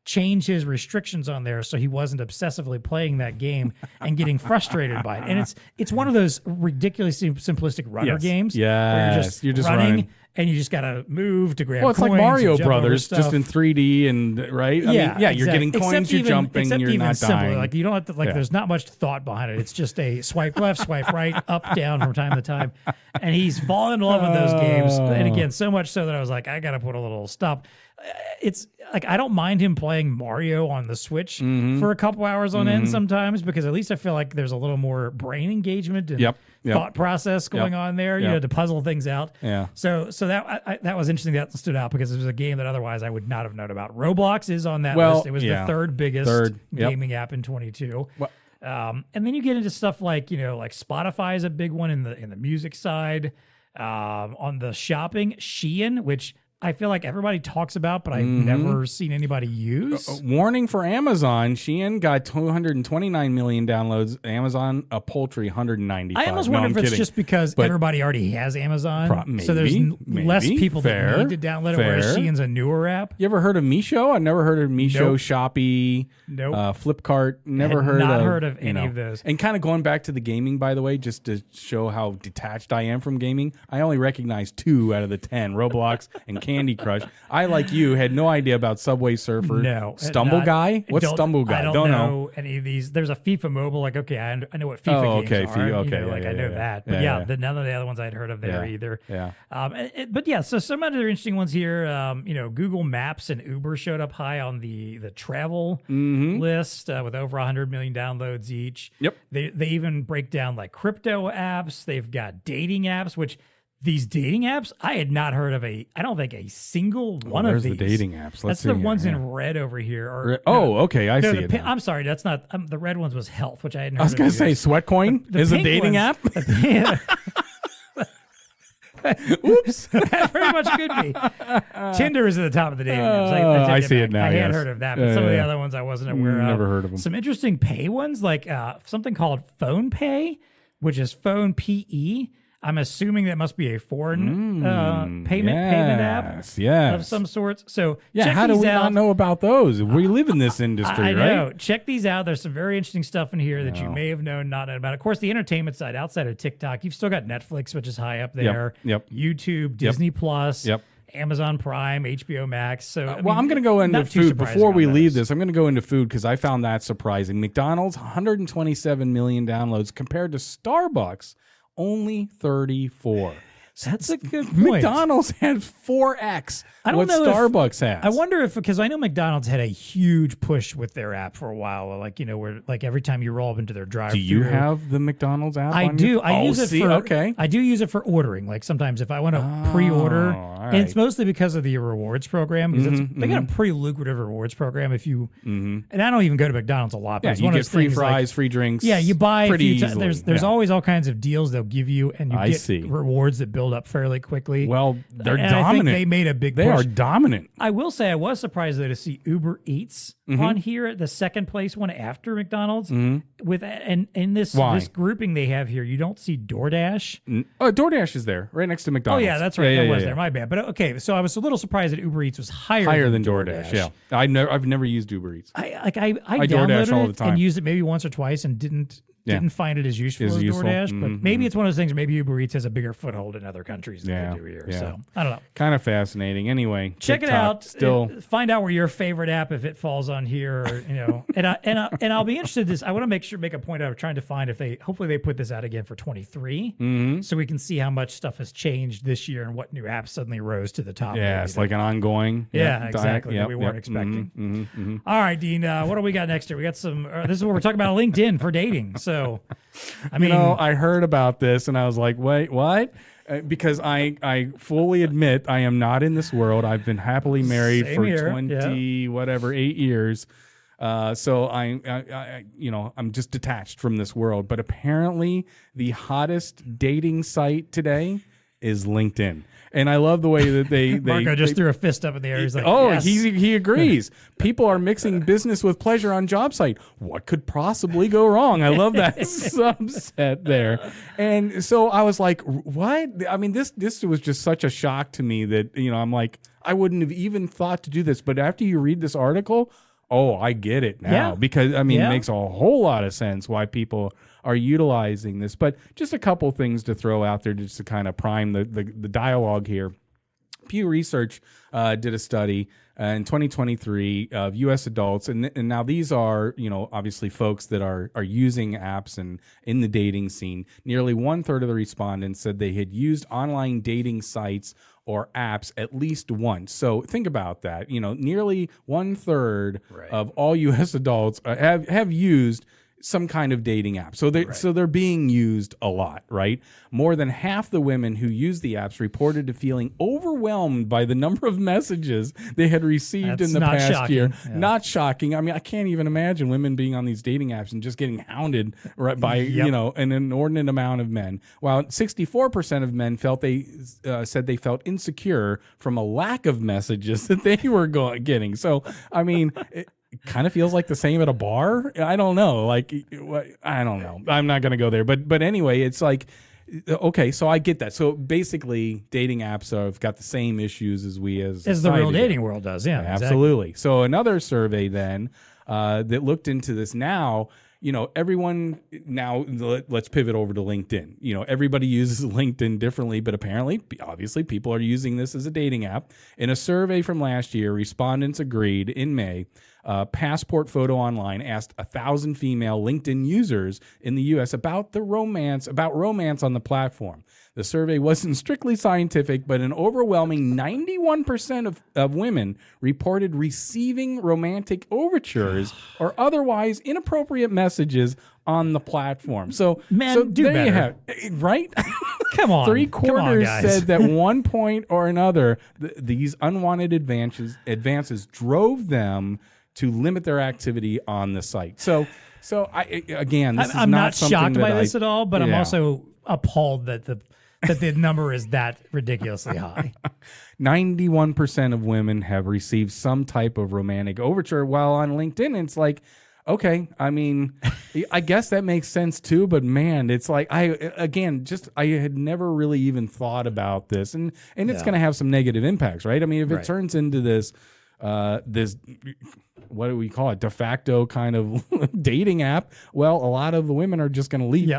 change his restrictions on there so he wasn't obsessively playing that game and getting frustrated by it. And it's one of those ridiculously simplistic runner games. Yeah, where you're just running and you just gotta move to grab. Well, it's coins like Mario Brothers, just in 3D and right. You're getting coins, you're jumping, you're not dying. Like you don't have to there's not much thought behind it. It's just a swipe left, swipe right, up, down from time to time. And he's fallen in love with those games. And again, so much so that I was like, I gotta put a little stop. It's like I don't mind him playing Mario on the Switch for a couple hours on end sometimes because at least I feel like there's a little more brain engagement and thought process going on there, to puzzle things out. Yeah. So that was interesting that stood out because it was a game that otherwise I would not have known about. Roblox is on that list. It was the third biggest gaming app in 22. Well, and then you get into stuff like like Spotify is a big one in the music side. On the shopping, Shein, which I feel like everybody talks about, but I've never seen anybody use. Warning for Amazon. Shein got 229 million downloads. Amazon, a paltry 195. I almost wonder if it's just because everybody already has Amazon, so there's less people that need to download it, whereas Shein's a newer app. You ever heard of Meesho? I've never heard of Meesho, Nope. Shopee, Flipkart. Never heard of any of those. And kind of going back to the gaming, by the way, just to show how detached I am from gaming, I only recognize 2 out of the 10, Roblox and Candy Crush. I, like you, had no idea about Subway Surfer. No. Stumble Guy? What's Stumble Guy? I don't know any of these. There's a FIFA Mobile. Like, okay, I know what FIFA games are. I know that. But none of the other ones I'd heard of there either. Yeah. But yeah, so some other interesting ones here. Google Maps and Uber showed up high on the travel list with over 100 million downloads each. Yep. They even break down like crypto apps. They've got dating apps, which these dating apps, I had not heard of I don't think a single one of these. There's the dating apps. That's the ones in red over here. Okay, I see it. I'm sorry, that's not, the red ones was health, which I hadn't heard I was going to say, either. Sweatcoin is a dating app? Oops. That very much could be. Tinder is at the top of the dating apps. I see it now. I had heard of that, but some of the other ones I wasn't aware of. Never heard of them. Some interesting pay ones, like something called Phone Pay, which is Phone PE. I'm assuming that must be a foreign payment app of some sorts. So check how do these we out. not know about those? We live in this industry, I right? know. Check these out. There's some very interesting stuff in here that you may have known, not known about. Of course, the entertainment side, outside of TikTok, you've still got Netflix, which is high up there. Yep. YouTube, Disney Plus. Amazon Prime, HBO Max. So I'm going to go into food before we leave this. I'm going to go into food because I found that surprising. McDonald's 127 million downloads compared to Starbucks only 34. That's a good point. McDonald's had 4x what Starbucks has. I wonder if, because I know McDonald's had a huge push with their app for a while. Like, where like every time you roll up into their drive-thru. Do you have the McDonald's app? I do. I use it for. Okay. I do use it for ordering. Like sometimes if I want to pre-order, and it's mostly because of the rewards program. Because they got a pretty lucrative rewards program. If you and I don't even go to McDonald's a lot. But Yeah, it's you one of get those free things, fries, free drinks. Yeah, you buy pretty a few easily. There's always all kinds of deals they'll give you, and you get rewards that build up fairly quickly. Well, they're and dominant. I think they made a big push. They are dominant. I will say I was surprised though to see Uber Eats on here, the second place one after McDonald's. With and in this grouping they have here, you don't see DoorDash. DoorDash is there, right next to McDonald's. Oh yeah, that's right. That was there. My bad. But okay, so I was a little surprised that Uber Eats was higher than DoorDash. Yeah, I've never used Uber Eats. I DoorDash downloaded all the it time and used it maybe once or twice and didn't find it as useful as DoorDash. But maybe it's one of those things. Maybe Uber Eats has a bigger foothold in other countries than they do here. So I don't know. Kind of fascinating. Anyway, check TikTok, it out. Still find out where your favorite app, if it falls on here, or, and I'll be interested in this. I want to make a point of trying to find if hopefully they put this out again for 23, so we can see how much stuff has changed this year and what new apps suddenly rose to the top. Yeah, it's like an ongoing. Exactly. That we weren't expecting. All right, Dean. What do we got next here? We got some. This is what we're talking about LinkedIn for dating. So, I mean, I heard about this and I was like, wait, what? Because I fully admit I am not in this world. I've been happily married for 8 years. So I'm just detached from this world. But apparently the hottest dating site today is LinkedIn. And I love the way that they Marco just threw a fist up in the air. He's like, yes. he agrees. People are mixing business with pleasure on job site. What could possibly go wrong? I love that subset there. And so I was like, what? I mean, this was just such a shock to me that, I'm like, I wouldn't have even thought to do this. But after you read this article, I get it now. Because, it makes a whole lot of sense why people are utilizing this. But just a couple things to throw out there just to kind of prime the dialogue here. Pew Research did a study in 2023 of U.S. adults, and now these are, obviously folks that are using apps and in the dating scene. Nearly 1/3 of the respondents said they had used online dating sites or apps at least once. So think about that. Nearly 1/3 of all U.S. adults have used some kind of dating app. So they're being used a lot, right? More than half the women who use the apps reported to feeling overwhelmed by the number of messages they had received in the past year. Yeah. Not shocking. I mean, I can't even imagine women being on these dating apps and just getting hounded by an inordinate amount of men. While 64% of men said they felt insecure from a lack of messages that they were getting. So, I mean, it kind of feels like the same at a bar. I don't know. Like, I don't know. I'm not going to go there. But anyway, it's like, okay, so I get that. So basically, dating apps have got the same issues as the real dating world does. Yeah, absolutely. Exactly. So another survey then that looked into this now. Everyone now, let's pivot over to LinkedIn. Everybody uses LinkedIn differently, but apparently, obviously, people are using this as a dating app. In a survey from last year, respondents agreed in May, Passport Photo Online asked 1,000 female LinkedIn users in the U.S. about romance on the platform. The survey wasn't strictly scientific, but an overwhelming 91% of women reported receiving romantic overtures or otherwise inappropriate messages on the platform. So, do there better. you have right? Come on. 3/4 guys. said that one point or another, these unwanted advances drove them to limit their activity on the site. So I'm not shocked by this at all, but I'm also appalled that the number is that ridiculously high. 91% of women have received some type of romantic overture, while on LinkedIn, it's like, okay, I mean, I guess that makes sense too, but man, it's like, I had never really even thought about this, and it's going to have some negative impacts, right? I mean, if it turns into this, what do we call it? De facto kind of dating app. Well, a lot of the women are just going to leave,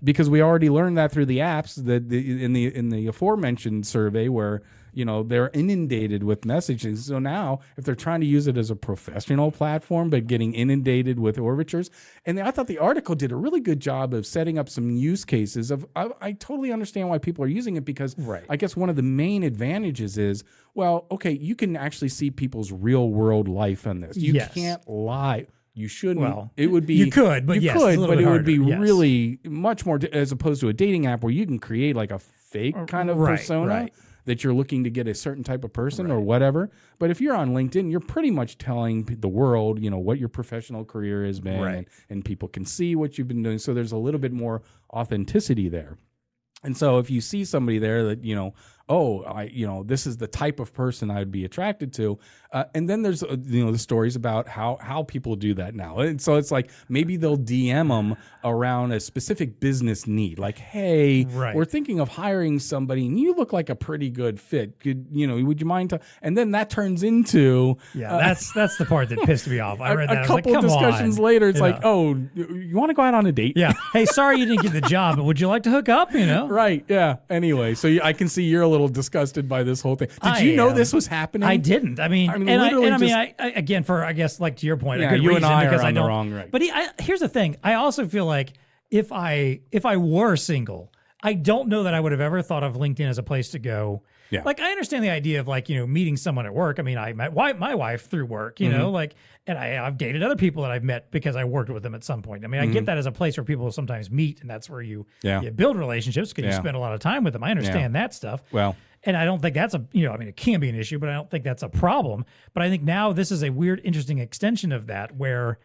because we already learned that through the apps that in the aforementioned survey where, they're inundated with messages. So now if they're trying to use it as a professional platform, but getting inundated with overtures, and I thought the article did a really good job of setting up some use cases of, I totally understand why people are using it, because I guess one of the main advantages is, well, okay, you can actually see people's real world life on this. You can't lie. You shouldn't. Well, it would be. You could, but you yes, could, but it would be harder, really much more as opposed to a dating app where you can create like a fake kind of persona that you're looking to get a certain type of person or whatever. But if you're on LinkedIn, you're pretty much telling the world, what your professional career has been, and people can see what you've been doing. So there's a little bit more authenticity there. And so if you see somebody there that, this is the type of person I would be attracted to. And then there's, the stories about how people do that now. And so it's like, maybe they'll DM them around a specific business need. Like, hey, we're thinking of hiring somebody and you look like a pretty good fit. Would you mind and then that turns into. That's the part that pissed me off. I read that. A couple of discussions later, it's like, oh, you want to go out on a date? Yeah. Hey, sorry you didn't get the job, but would you like to hook up? Right. Yeah. Anyway, so I can see you're a little disgusted by this whole thing. Did you know this was happening? I didn't. I mean, again, for, I guess, like to your point, a good you reason, and I because are on I don't. The wrong, right. But here's the thing. I also feel like if I were single, I don't know that I would have ever thought of LinkedIn as a place to go. Yeah. Like, I understand the idea of meeting someone at work. I mean, I met my wife through work, and I've dated other people that I've met because I worked with them at some point. I mean, I get that as a place where people sometimes meet, and that's where you build relationships because you spend a lot of time with them. I understand that stuff. Well, and I don't think that's it can be an issue, but I don't think that's a problem. But I think now this is a weird, interesting extension of that where,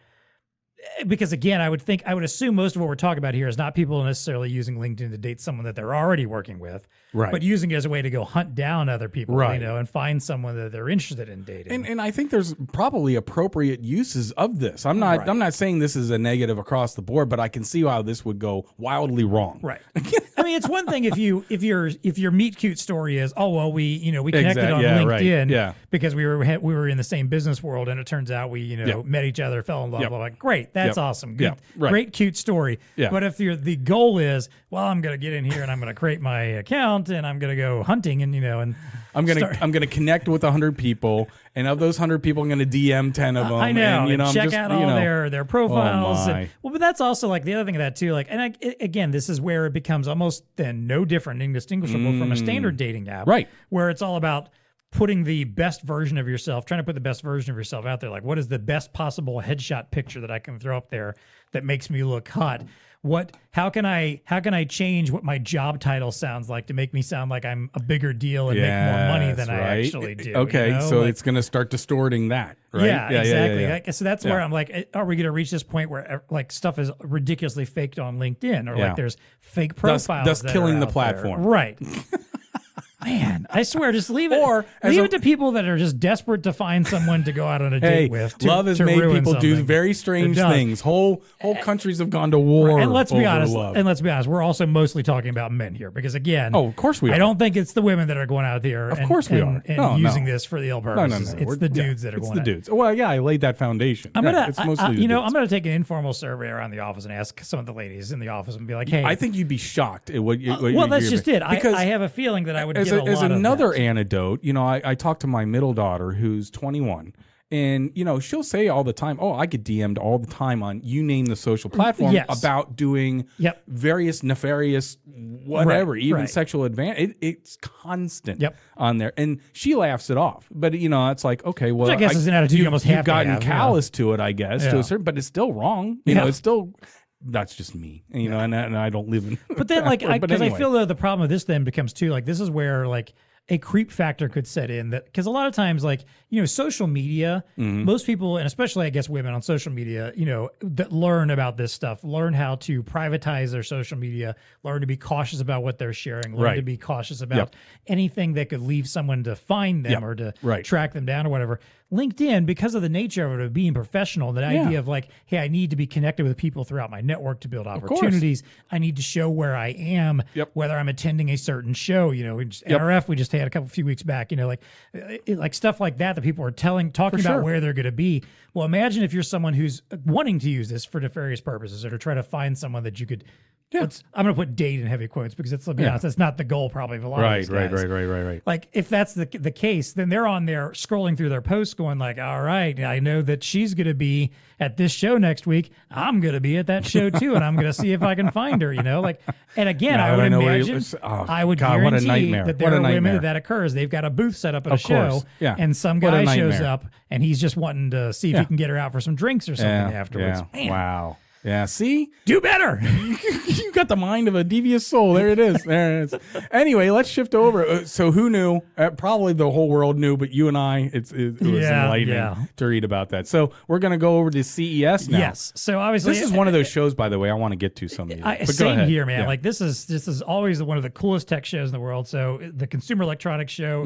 because again, I would assume most of what we're talking about here is not people necessarily using LinkedIn to date someone that they're already working with, but using it as a way to go hunt down other people, and find someone that they're interested in dating. And I think there's probably appropriate uses of this. I'm not saying this is a negative across the board, but I can see how this would go wildly wrong. Right. I mean, it's one thing if your meet cute story is, oh well, we connected on LinkedIn because we were in the same business world, and it turns out we met each other, fell in love. Like, great. That's awesome. Good, great, cute story. Yeah. But if the goal is, well, I'm going to get in here and I'm going to create my account and I'm going to go hunting and I'm going to connect with 100 people, and of those 100 people, I'm going to DM 10 of them. I know. And, check out all their profiles. Oh but that's also like the other thing of that too. Like, and again, this is where it becomes almost then no different, indistinguishable from a standard dating app, right? Where it's all about putting the best version of yourself, trying to put the best version of yourself out there. Like, what is the best possible headshot picture that I can throw up there that makes me look hot? How can I change what my job title sounds like to make me sound like I'm a bigger deal and make more money than I actually do? Okay, you know? so it's going to start distorting that, right? Yeah, exactly. Yeah. Like, so that's where I'm like, are we going to reach this point where like stuff is ridiculously faked on LinkedIn, or like there's fake profiles, thus that killing are the out platform, there? Right? Man, I swear, just leave it. Or leave it to people that are just desperate to find someone to go out on a date with. Love has made people do very strange things. Whole countries have gone to war. Right. And let's be honest. Love. And let's be honest. We're also mostly talking about men here, because again, of course we are. I don't think it's the women that are going out there. Of course we are. And using this for the ill purposes. No. It's the dudes that are going. It's the dudes. Well, yeah, I laid that foundation. I'm gonna, it's mostly the dudes. I'm gonna take an informal survey around the office and ask some of the ladies in the office and be like, "Hey, I think you'd be shocked at what well, that's just it. Because I have a feeling that I would as get a lot another of that. anecdote, I talked to my middle daughter who's 21, and she'll say all the time, "Oh, I get DM'd all the time on you name the social platform about doing various nefarious whatever, even sexual advantage." It's constant on there, and she laughs it off. But it's like, okay, well, I guess it's an attitude you almost have you've gotten to have, callous to it, I guess, to a certain, but it's still wrong. It's still. That's just me, and I don't live in. But then, like, because I feel that the problem with this then becomes too, like, this is where like a creep factor could set in, that because a lot of times, like, social media, most people, and especially I guess women on social media, that learn about this stuff, learn how to privatize their social media, learn to be cautious about what they're sharing, learn to be cautious about anything that could leave someone to find them or to track them down or whatever. LinkedIn, because of the nature of it, of being professional, the idea of like, hey, I need to be connected with people throughout my network to build opportunities. I need to show where I am, whether I'm attending a certain show. NRF we just had a few weeks back. Like stuff like that people are talking about where they're going to be. Well, imagine if you're someone who's wanting to use this for nefarious purposes, or to try to find someone that you could. I'm going to put date in heavy quotes, because let's be honest, that's not the goal probably of a lot of these guys. Right. Like, if that's the case, then they're on there scrolling through their posts going like, all right, I know that she's going to be at this show next week. I'm going to be at that show too, and I'm going to see if I can find her, like, and again, I would imagine, I would guarantee that there are women that occurs. They've got a booth set up at a show, and some guy shows up, and he's just wanting to see if he can get her out for some drinks or something afterwards. Man. Wow. Yeah, see? Do better. You got the mind of a devious soul. There it is. Anyway, let's shift over. So who knew? Probably the whole world knew, but you and I, it was enlightening to read about that. So we're going to go over to CES now. Yes. So obviously, this is one of those shows, by the way, I want to get to some of these. Same here, man. Yeah. Like this is always one of the coolest tech shows in the world. So the Consumer Electronics Show,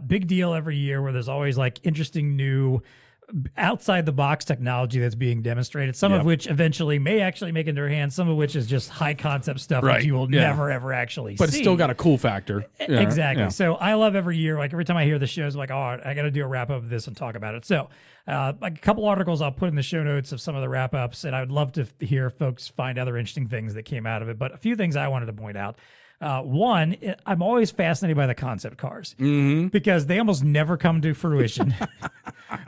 big deal every year, where there's always like interesting new outside the box technology that's being demonstrated, some of which eventually may actually make into your hands, some of which is just high concept stuff that you will never ever actually see. But it's still got a cool factor. Exactly. Yeah. So I love every year, like every time I hear the shows, I'm like, oh, I got to do a wrap up of this and talk about it. So like a couple articles I'll put in the show notes of some of the wrap ups, and I would love to hear folks find other interesting things that came out of it. But a few things I wanted to point out. One, I'm always fascinated by the concept cars because they almost never come to fruition.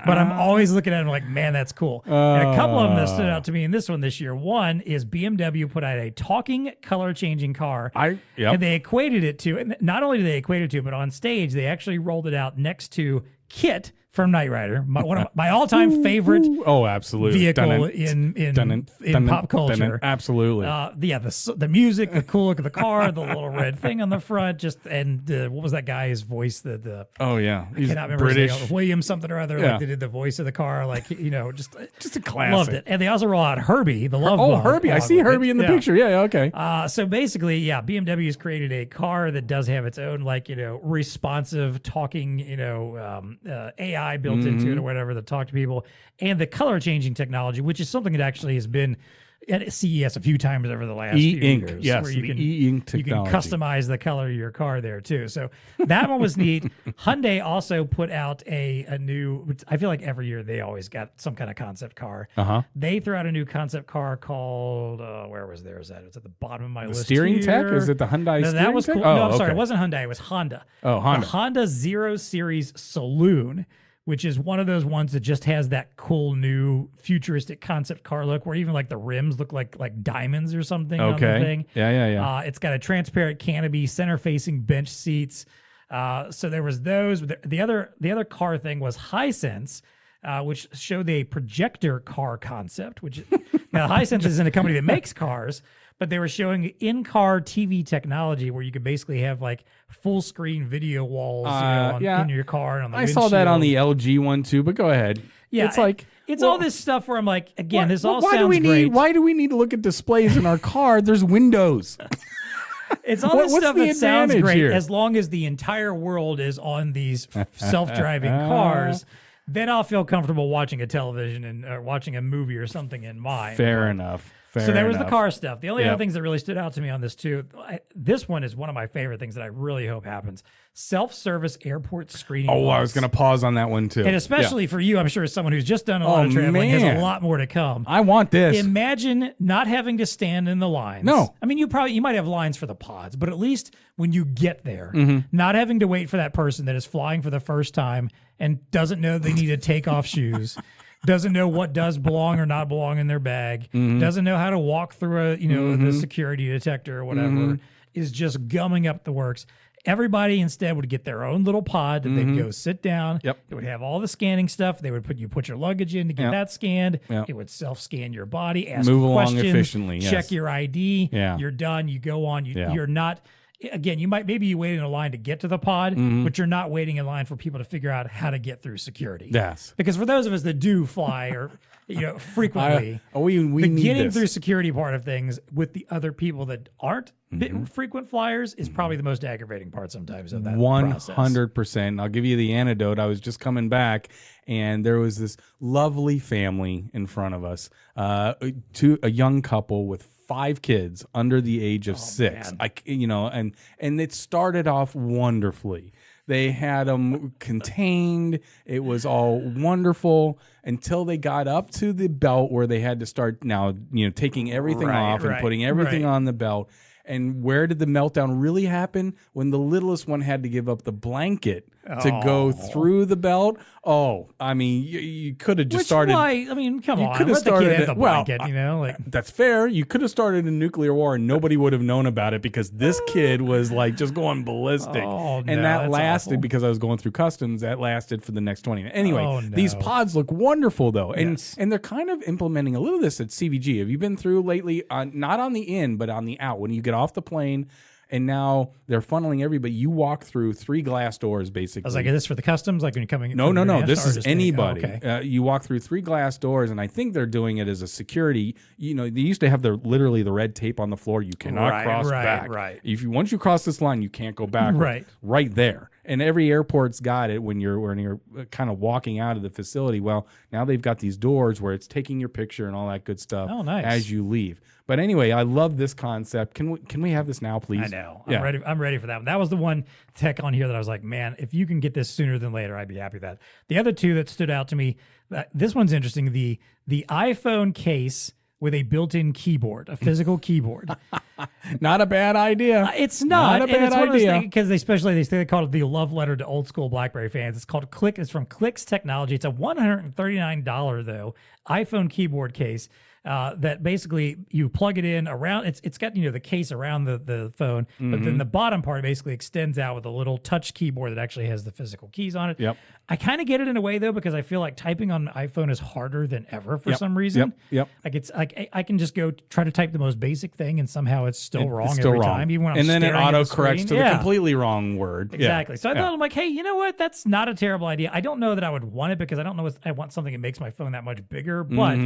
But I'm always looking at them like, man, that's cool. And a couple of them that stood out to me in this one this year. One is BMW put out a talking color changing car. And they equated it to, and not only did they equate it to, but on stage, they actually rolled it out next to Kit from Knight Rider, one of my all-time favorite vehicle in pop culture. Absolutely. The music, the cool look of the car, the little red thing on the front, and what was that guy's voice? He's I cannot remember British. his name, William something or other. Like they did the voice of the car, like just a classic. Loved it. And they also rolled out Herbie, the love. Oh, Herbie! I see Herbie in the picture. Yeah, okay. So basically, BMW has created a car that does have its own responsive talking, AI built into it or whatever that talk to people, and the color changing technology, which is something that actually has been at CES a few times over the last few years. Yes, where you can e-ink technology. You can customize the color of your car there too. So that one was neat. Hyundai also put out a new, I feel like every year they always got some kind of concept car. They threw out a new concept car called, where was theirs at? It's at the bottom of my list. Steering tech? Is it the Hyundai steering that was tech? cool. No, I'm sorry. It wasn't Hyundai. It was Honda. Oh, Honda. The Honda Zero Series Saloon, which is one of those ones that just has that cool new futuristic concept car look, where even like the rims look like diamonds or something on the thing. Yeah. It's got a transparent canopy, center-facing bench seats. So there was those. The other car thing was Hisense, which showed a projector car concept. Which now Hisense isn't a company that makes cars, but they were showing in-car TV technology where you could basically have like full screen video walls in your car and on the I saw that on the LG one too, but go ahead. Yeah, it's like it's all this stuff where I'm like, again, this all sounds great. Why do we need to look at displays in our car? There's windows. It's all this stuff that sounds great here? as long as the entire world is on these self-driving cars. Then I'll feel comfortable watching a television and watching a movie or something in mine. Fair enough. So there was the car stuff. The only other things that really stood out to me on this too, this one is one of my favorite things that I really hope happens. Self-service airport screening. Oh, I was going to pause on that one too. And especially for you, I'm sure as someone who's just done a lot of traveling, has a lot more to come. I want this. Imagine not having to stand in the lines. No. I mean, you might have lines for the pods, but at least when you get there, not having to wait for that person that is flying for the first time and doesn't know they need to take off shoes. Doesn't know what does belong or not belong in their bag. Doesn't know how to walk through the security detector or whatever. Is just gumming up the works. Everybody instead would get their own little pod that they'd go sit down. Yep. It would have all the scanning stuff. They would put your luggage in to get that scanned. Yep. It would self-scan your body, ask Move questions, along efficiently. Yes. check your ID. Yeah. You're done. You go on. You're not. Again, maybe you wait in a line to get to the pod, but you're not waiting in line for people to figure out how to get through security. Yes. Because for those of us that do fly or frequently, we the need getting this. through security part of things with the other people that aren't frequent flyers is probably the most aggravating part sometimes of that process. 100%. I'll give you the anecdote. I was just coming back, and there was this lovely family in front of us, a young couple with 5 kids under the age of 6. Man. And it started off wonderfully. They had them contained. It was all wonderful until they got up to the belt where they had to start taking everything off and putting everything on the belt. And where did the meltdown really happen? When the littlest one had to give up the blanket to go through the belt. Oh, I mean, you could have just started. Come on. Could have started the blanket, that's fair. You could have started a nuclear war and nobody would have known about it because this kid was like just going ballistic. That lasted awful. Because I was going through customs. That lasted for the next 20 minutes. Anyway, these pods look wonderful though, and they're kind of implementing a little of this at CVG. Have you been through lately? Not on the in, but on the out. When you get off the plane. And now they're funneling everybody. You walk through 3 glass doors, basically. I was like, is this for the customs? Like when you're coming in? No. This is anybody. You walk through 3 glass doors, and I think they're doing it as a security. They used to have literally the red tape on the floor. You cannot cross back. Right. Once you cross this line, you can't go back. Right there. And every airport's got it when you're kind of walking out of the facility. Well, now they've got these doors where it's taking your picture and all that good stuff as you leave. But anyway, I love this concept. Can we have this now, please? I know. I'm ready for that one. That was the one tech on here that I was like, man, if you can get this sooner than later, I'd be happy with that. The other 2 that stood out to me, this one's interesting. The iPhone case with a built-in keyboard, a physical keyboard. Not a bad idea. It's not a bad idea. Because they call it the love letter to old school BlackBerry fans. It's called Click. It's from Clicks Technology. It's a $139 though iPhone keyboard case. That basically you plug it in around. It's got the case around the phone, but then the bottom part basically extends out with a little touch keyboard that actually has the physical keys on it. Yep. I kind of get it in a way though because I feel like typing on an iPhone is harder than ever for some reason. Yep. Like it's like I can just go try to type the most basic thing and somehow it's still wrong every time. Even when I'm then it staring at the autocorrects to the completely wrong word. Exactly. So I thought I'm like, hey, you know what? That's not a terrible idea. I don't know that I would want it because I don't know if I want something that makes my phone that much bigger, but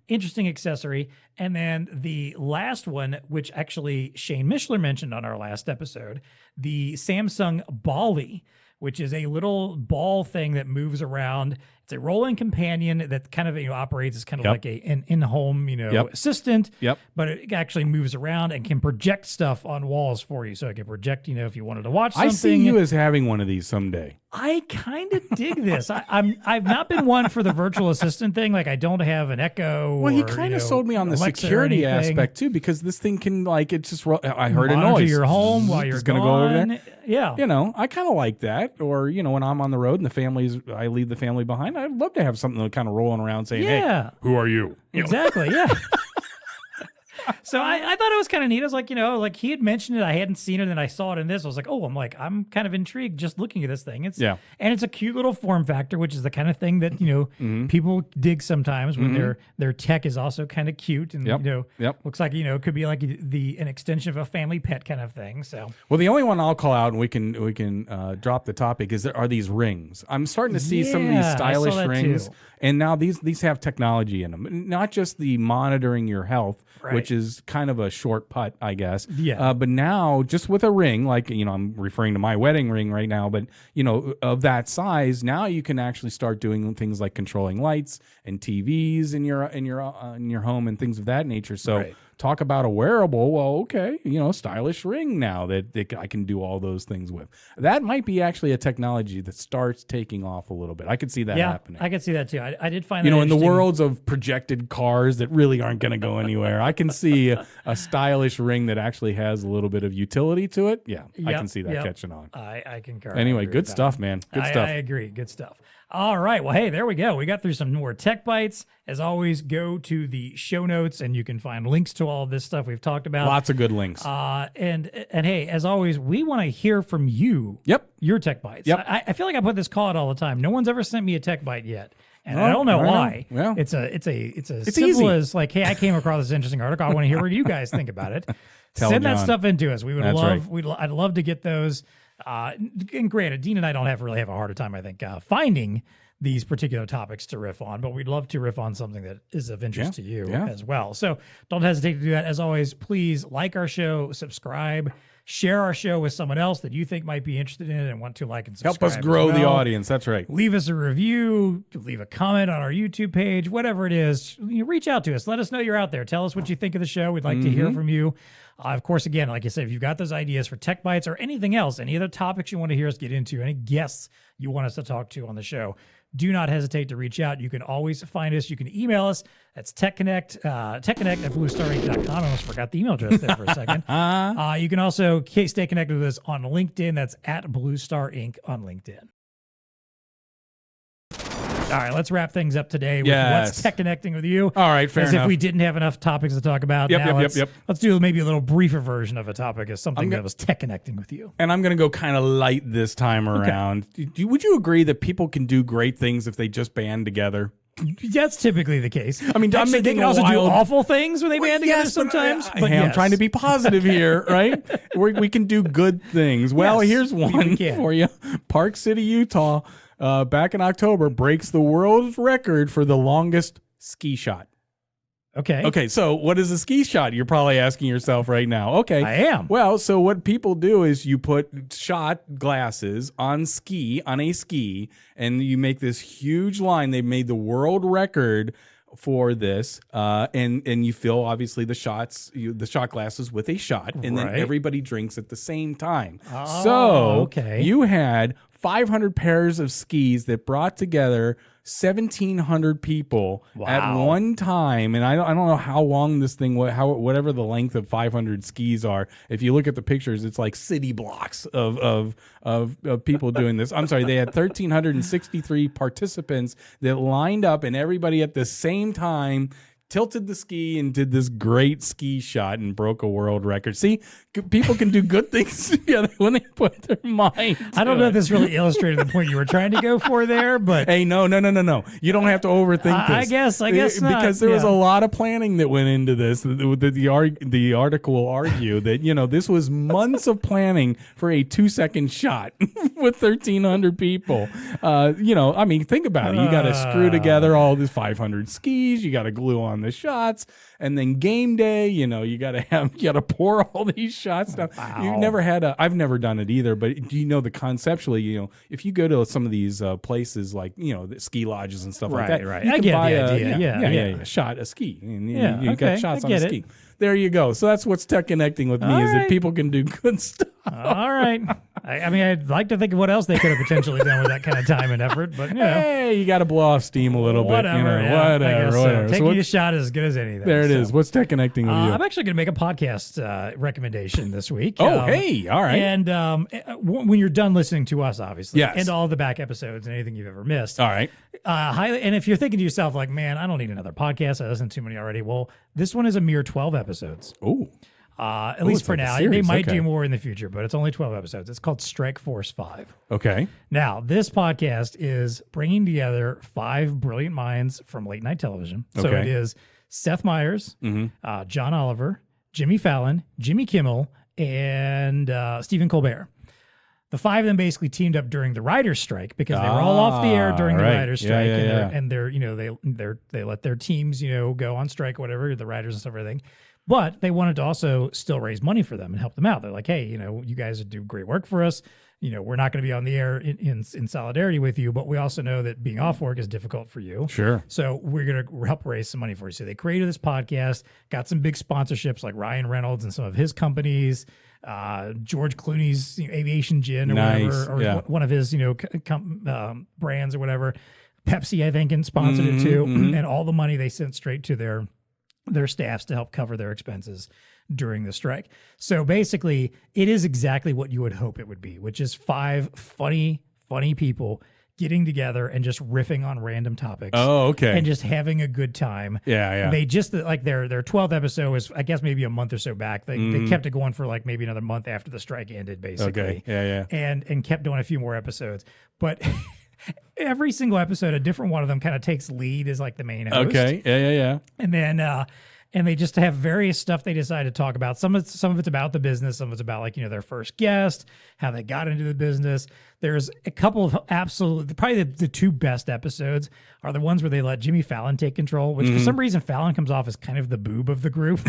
interesting accessory. And then the last one, which actually Shane Mishler mentioned on our last episode, the Samsung Bali, which is a little ball thing that moves around. It's a rolling companion that kind of operates as kind of like an in-home assistant. But it actually moves around and can project stuff on walls for you. So it can project if you wanted to watch something. I see you as having one of these someday. I kind of dig this. I've not been one for the virtual assistant thing. Like I don't have an Echo. Well, he kind of sold me on the Alexa security aspect too, because this thing can it's just. I heard a noise. Monitor your home while you're going to go over there. Yeah, I kind of like that. Or when I'm on the road and I leave the family behind. I'd love to have something kind of rolling around saying, "Hey, who are you?" Exactly. Yeah. So I thought it was kind of neat. I was like, like he had mentioned it. I hadn't seen it, and I saw it in this. I was like, I'm kind of intrigued just looking at this thing. And it's a cute little form factor, which is the kind of thing that people dig sometimes when their tech is also kind of cute and looks like it could be like an extension of a family pet kind of thing. So the only one I'll call out, and we can drop the topic, is there are these rings. I'm starting to see some of these stylish rings, and now these have technology in them. Not just the monitoring your health, which is kind of a short putt, I guess. Yeah. But now, just with a ring, like I'm referring to my wedding ring right now, but of that size, now you can actually start doing things like controlling lights and TVs in your home and things of that nature. So. Right. Talk about a wearable. Well, okay, stylish ring now that I can do all those things with. That might be actually a technology that starts taking off a little bit. I could see that happening. I could see that too. I did find that in the worlds of projected cars that really aren't going to go anywhere, I can see a stylish ring that actually has a little bit of utility to it. Yeah, I can see that catching on. I concur. Anyway, good stuff, man. Good stuff. I agree. Good stuff. All right. Well, hey, there we go. We got through some more tech bites. As always, go to the show notes and you can find links to all of this stuff we've talked about. Lots of good links. And hey, as always, we want to hear from you. Yep. Your tech bites. Yep. I feel like I put this call out all the time. No one's ever sent me a tech bite yet. And I don't know why. Well, it's simple easy. As like, hey, I came across this interesting article. I want to hear what you guys think about it. Send that stuff into us. We would I'd love to get those. And granted, Dean and I don't really have a harder time, I think, finding these particular topics to riff on, but we'd love to riff on something that is of interest to you as well. So don't hesitate to do that. As always, please like our show, subscribe, share our show with someone else that you think might be interested in it and want to like and subscribe. Help us grow the audience. That's right. Leave us a review, leave a comment on our YouTube page, whatever it is. Reach out to us. Let us know you're out there. Tell us what you think of the show. We'd like to hear from you. Of course, again, like I said, if you've got those ideas for tech bites or anything else, any other topics you want to hear us get into, any guests you want us to talk to on the show, do not hesitate to reach out. You can always find us. You can email us. That's TEConnect, TEConnect at BlueStarInc.com. I almost forgot the email address there for a second. You can also stay connected with us on LinkedIn. That's at BlueStar Inc. on LinkedIn. All right, let's wrap things up today with what's TEConnecting with you. All right, fair enough. As if we didn't have enough topics to talk about. Let's do maybe a little briefer version of a topic as something that was TEConnecting with you. And I'm going to go kind of light this time around. Would you agree that people can do great things if they just band together? That's typically the case. I mean, actually, they can also do awful things when they band together sometimes. But I'm trying to be positive here, right? We can do good things. Well, here's one for you. Park City, Utah. Back in October, breaks the world record for the longest ski shot. Okay, so what is a ski shot? You're probably asking yourself right now. Okay. I am. Well, so what people do is you put shot glasses on a ski, and you make this huge line. They made the world record for this, and you fill obviously the shot glasses with a shot, and then everybody drinks at the same time. You had 500 pairs of skis that brought together 1,700 people at one time, and I don't know how long this thing was, whatever the length of 500 skis are. If you look at the pictures, it's like city blocks of people doing this. I'm sorry, they had 1,363 participants that lined up, and everybody at the same time tilted the ski and did this great ski shot and broke a world record. See, people can do good things together when they put their mind to I don't know if this really illustrated the point you were trying to go for there, but hey, no. You don't have to overthink this. I guess not. Because there was a lot of planning that went into this. The article will argue that, this was months of planning for a 2-second shot with 1,300 people. I mean, think about it. You got to screw together all these 500 skis. You got to glue on the shots, and then game day, you gotta pour all these shots down. I've never done it either, but do you know the conceptually, if you go to some of these places like, the ski lodges and stuff like that, you can buy the idea. a ski, and you got shots on a ski. There you go. So that's what's TEConnecting with me, is that people can do good stuff. All right. I mean, I'd like to think of what else they could have potentially done with that kind of time and effort, but Hey, you got to blow off steam a little bit. Whatever. Whatever. Taking a shot is as good as anything. There it is. What's TEConnecting with you? I'm actually going to make a podcast recommendation this week. Hey, all right. And when you're done listening to us, obviously, Yes. and all the back episodes and anything you've ever missed. All right. Highly, and if you're thinking to yourself, like, man, I don't need another podcast. I listened to too many already. Well, this one is a mere 12 episodes. Ooh. At least for like a now. series. They might Okay. do more in the future, but it's only 12 episodes. It's called Strike Force 5. Okay. Now, this podcast is bringing together 5 brilliant minds from late night television. So Okay. it is Seth Meyers, John Oliver, Jimmy Fallon, Jimmy Kimmel, and Stephen Colbert. The 5 of them basically teamed up during the writer's strike because they were all off the air during the right. writer's Yeah, strike, yeah, and they're they let their teams go on strike, whatever, the writers and stuff, everything. But they wanted to also still raise money for them and help them out. They're like, hey, you guys do great work for us. We're not going to be on the air in solidarity with you, but we also know that being off work is difficult for you. Sure. So we're going to help raise some money for you. So they created this podcast, got some big sponsorships like Ryan Reynolds and some of his companies, George Clooney's Aviation Gin or whatever, or one of his brands or whatever. Pepsi, I think, and sponsored it too. And all the money they sent straight to their staffs to help cover their expenses during the strike. So basically, it is exactly what you would hope it would be, which is 5 funny people getting together and just riffing on random topics. Oh, okay. And just having a good time. Yeah. They just, like, their 12th episode was, I guess, maybe a month or so back. They kept it going for like maybe another month after the strike ended, basically. Okay. Yeah. And kept doing a few more episodes. But every single episode, a different one of them kind of takes lead as like the main host. Okay. Yeah. And then and they just have various stuff they decide to talk about. Some of it's about the business, some of it's about, like, their first guest, how they got into the business. There's a couple of probably the 2 best episodes are the ones where they let Jimmy Fallon take control, which for some reason Fallon comes off as kind of the boob of the group.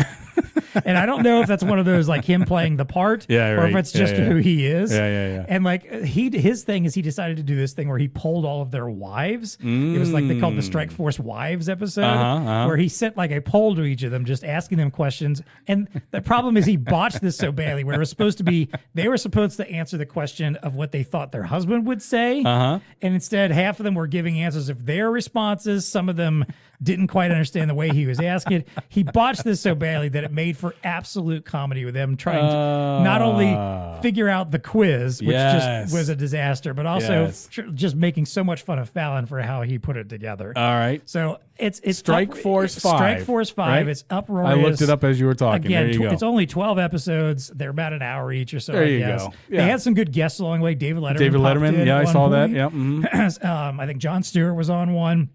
And I don't know if that's one of those, like, him playing the part, or if it's just who he is. Yeah. And like his thing is he decided to do this thing where he pulled all of their wives. It was like they called the Strike Force Wives episode, where he sent like a poll to each of them, just asking them questions. And the problem is he botched this so badly, where it was supposed to be they were supposed to answer the question of what they thought their husband would say, and instead half of them were giving answers of their responses. Some of them didn't quite understand the way he was asking. He botched this so badly that it made for absolute comedy with them trying to not only figure out the quiz, which just was a disaster, but also just making so much fun of Fallon for how he put it together. All right. So it's Strike Force 5. Strike Force 5. Right? It's uproarious. I looked it up as you were talking. Again, there you go. it's only 12 episodes. They're about an hour each or so. There I you guess. go. Yeah. They had some good guests along the way. David Letterman. Yeah, I saw that. Yeah. Yeah. I think Jon Stewart was on one,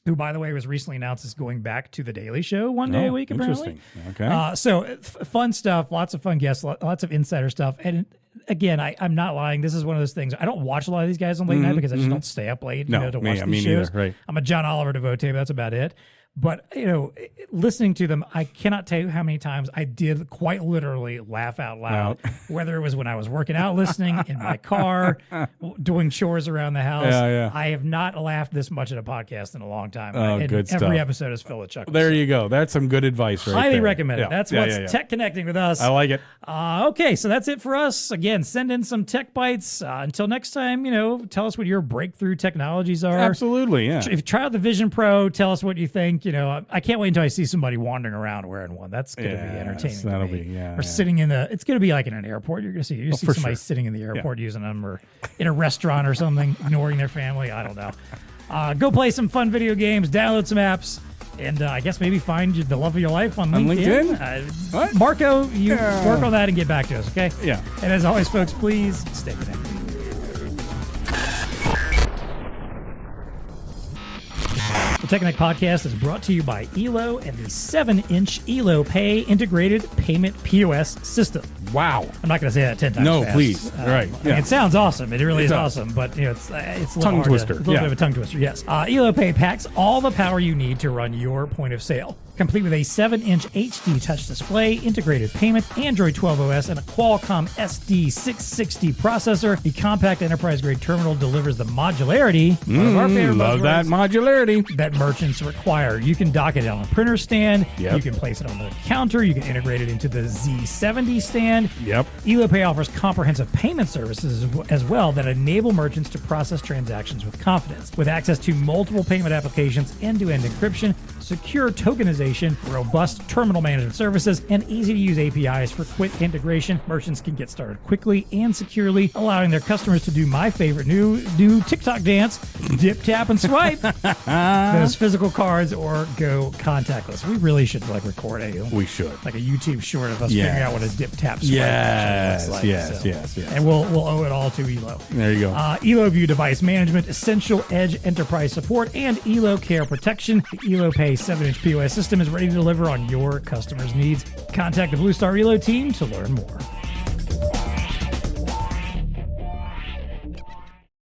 who, by the way, was recently announced as going back to The Daily Show one day a week, apparently. Interesting. Okay. So fun stuff, lots of fun guests, lots of insider stuff. And again, I'm not lying. This is one of those things. I don't watch a lot of these guys on late night because I just don't stay up late to watch these shows. Neither, right. I'm a John Oliver devotee, but that's about it. But, listening to them, I cannot tell you how many times I did quite literally laugh out loud, whether it was when I was working out listening, in my car, doing chores around the house. Yeah. I have not laughed this much at a podcast in a long time. Oh, and good stuff. every episode is filled with chuckles. There you go. That's some good advice right Highly there. recommend it. Yeah. That's what's TEConnecting with us. I like it. Okay, so that's it for us. Again, send in some tech bites. Until next time, tell us what your breakthrough technologies are. Absolutely, yeah. If you try out the Vision Pro, tell us what you think. I can't wait until I see somebody wandering around wearing one. That's going to be entertaining. That'll to me. be, Or sitting in it's going to be like in an airport. You're going to see somebody sitting in the airport using them, or in a restaurant or something, ignoring their family. I don't know. Go play some fun video games, download some apps, and I guess maybe find the love of your life on LinkedIn. What? Marco, you work on that and get back to us, okay? Yeah. And as always, folks, please stay connected. The TEConnect podcast is brought to you by ELO and the 7-inch ELO Pay integrated payment POS system. Wow. I'm not going to say that 10 times No, fast. please. Right. I mean, it sounds awesome. It really is awesome, but it's a little Tongue twister. a little bit of a tongue twister. Yes. ELO Pay packs all the power you need to run your point of sale. complete with a 7-inch HD touch display, integrated payment, Android 12 OS, and a Qualcomm SD660 processor. The compact enterprise-grade terminal delivers the modularity, one of our favorite Love that modularity. that merchants require. You can dock it on a printer stand. Yep. You can place it on the counter. You can integrate it into the Z70 stand. Yep. EloPay offers comprehensive payment services as well that enable merchants to process transactions with confidence. With access to multiple payment applications, end-to-end encryption, secure tokenization, robust terminal management services, and easy-to-use APIs for quick integration, merchants can get started quickly and securely, allowing their customers to do my favorite new TikTok dance, dip, tap, and swipe those physical cards or go contactless. We really should record a YouTube short of us figuring out what a dip, tap, swipe Yes, looks like. yes. And we'll owe it all to Elo. There you go. EloView device management, essential edge enterprise support, and Elo Care protection. The Elo Pay 7-inch POS system is ready to deliver on your customers' needs. Contact the BlueStar Elo team to learn more.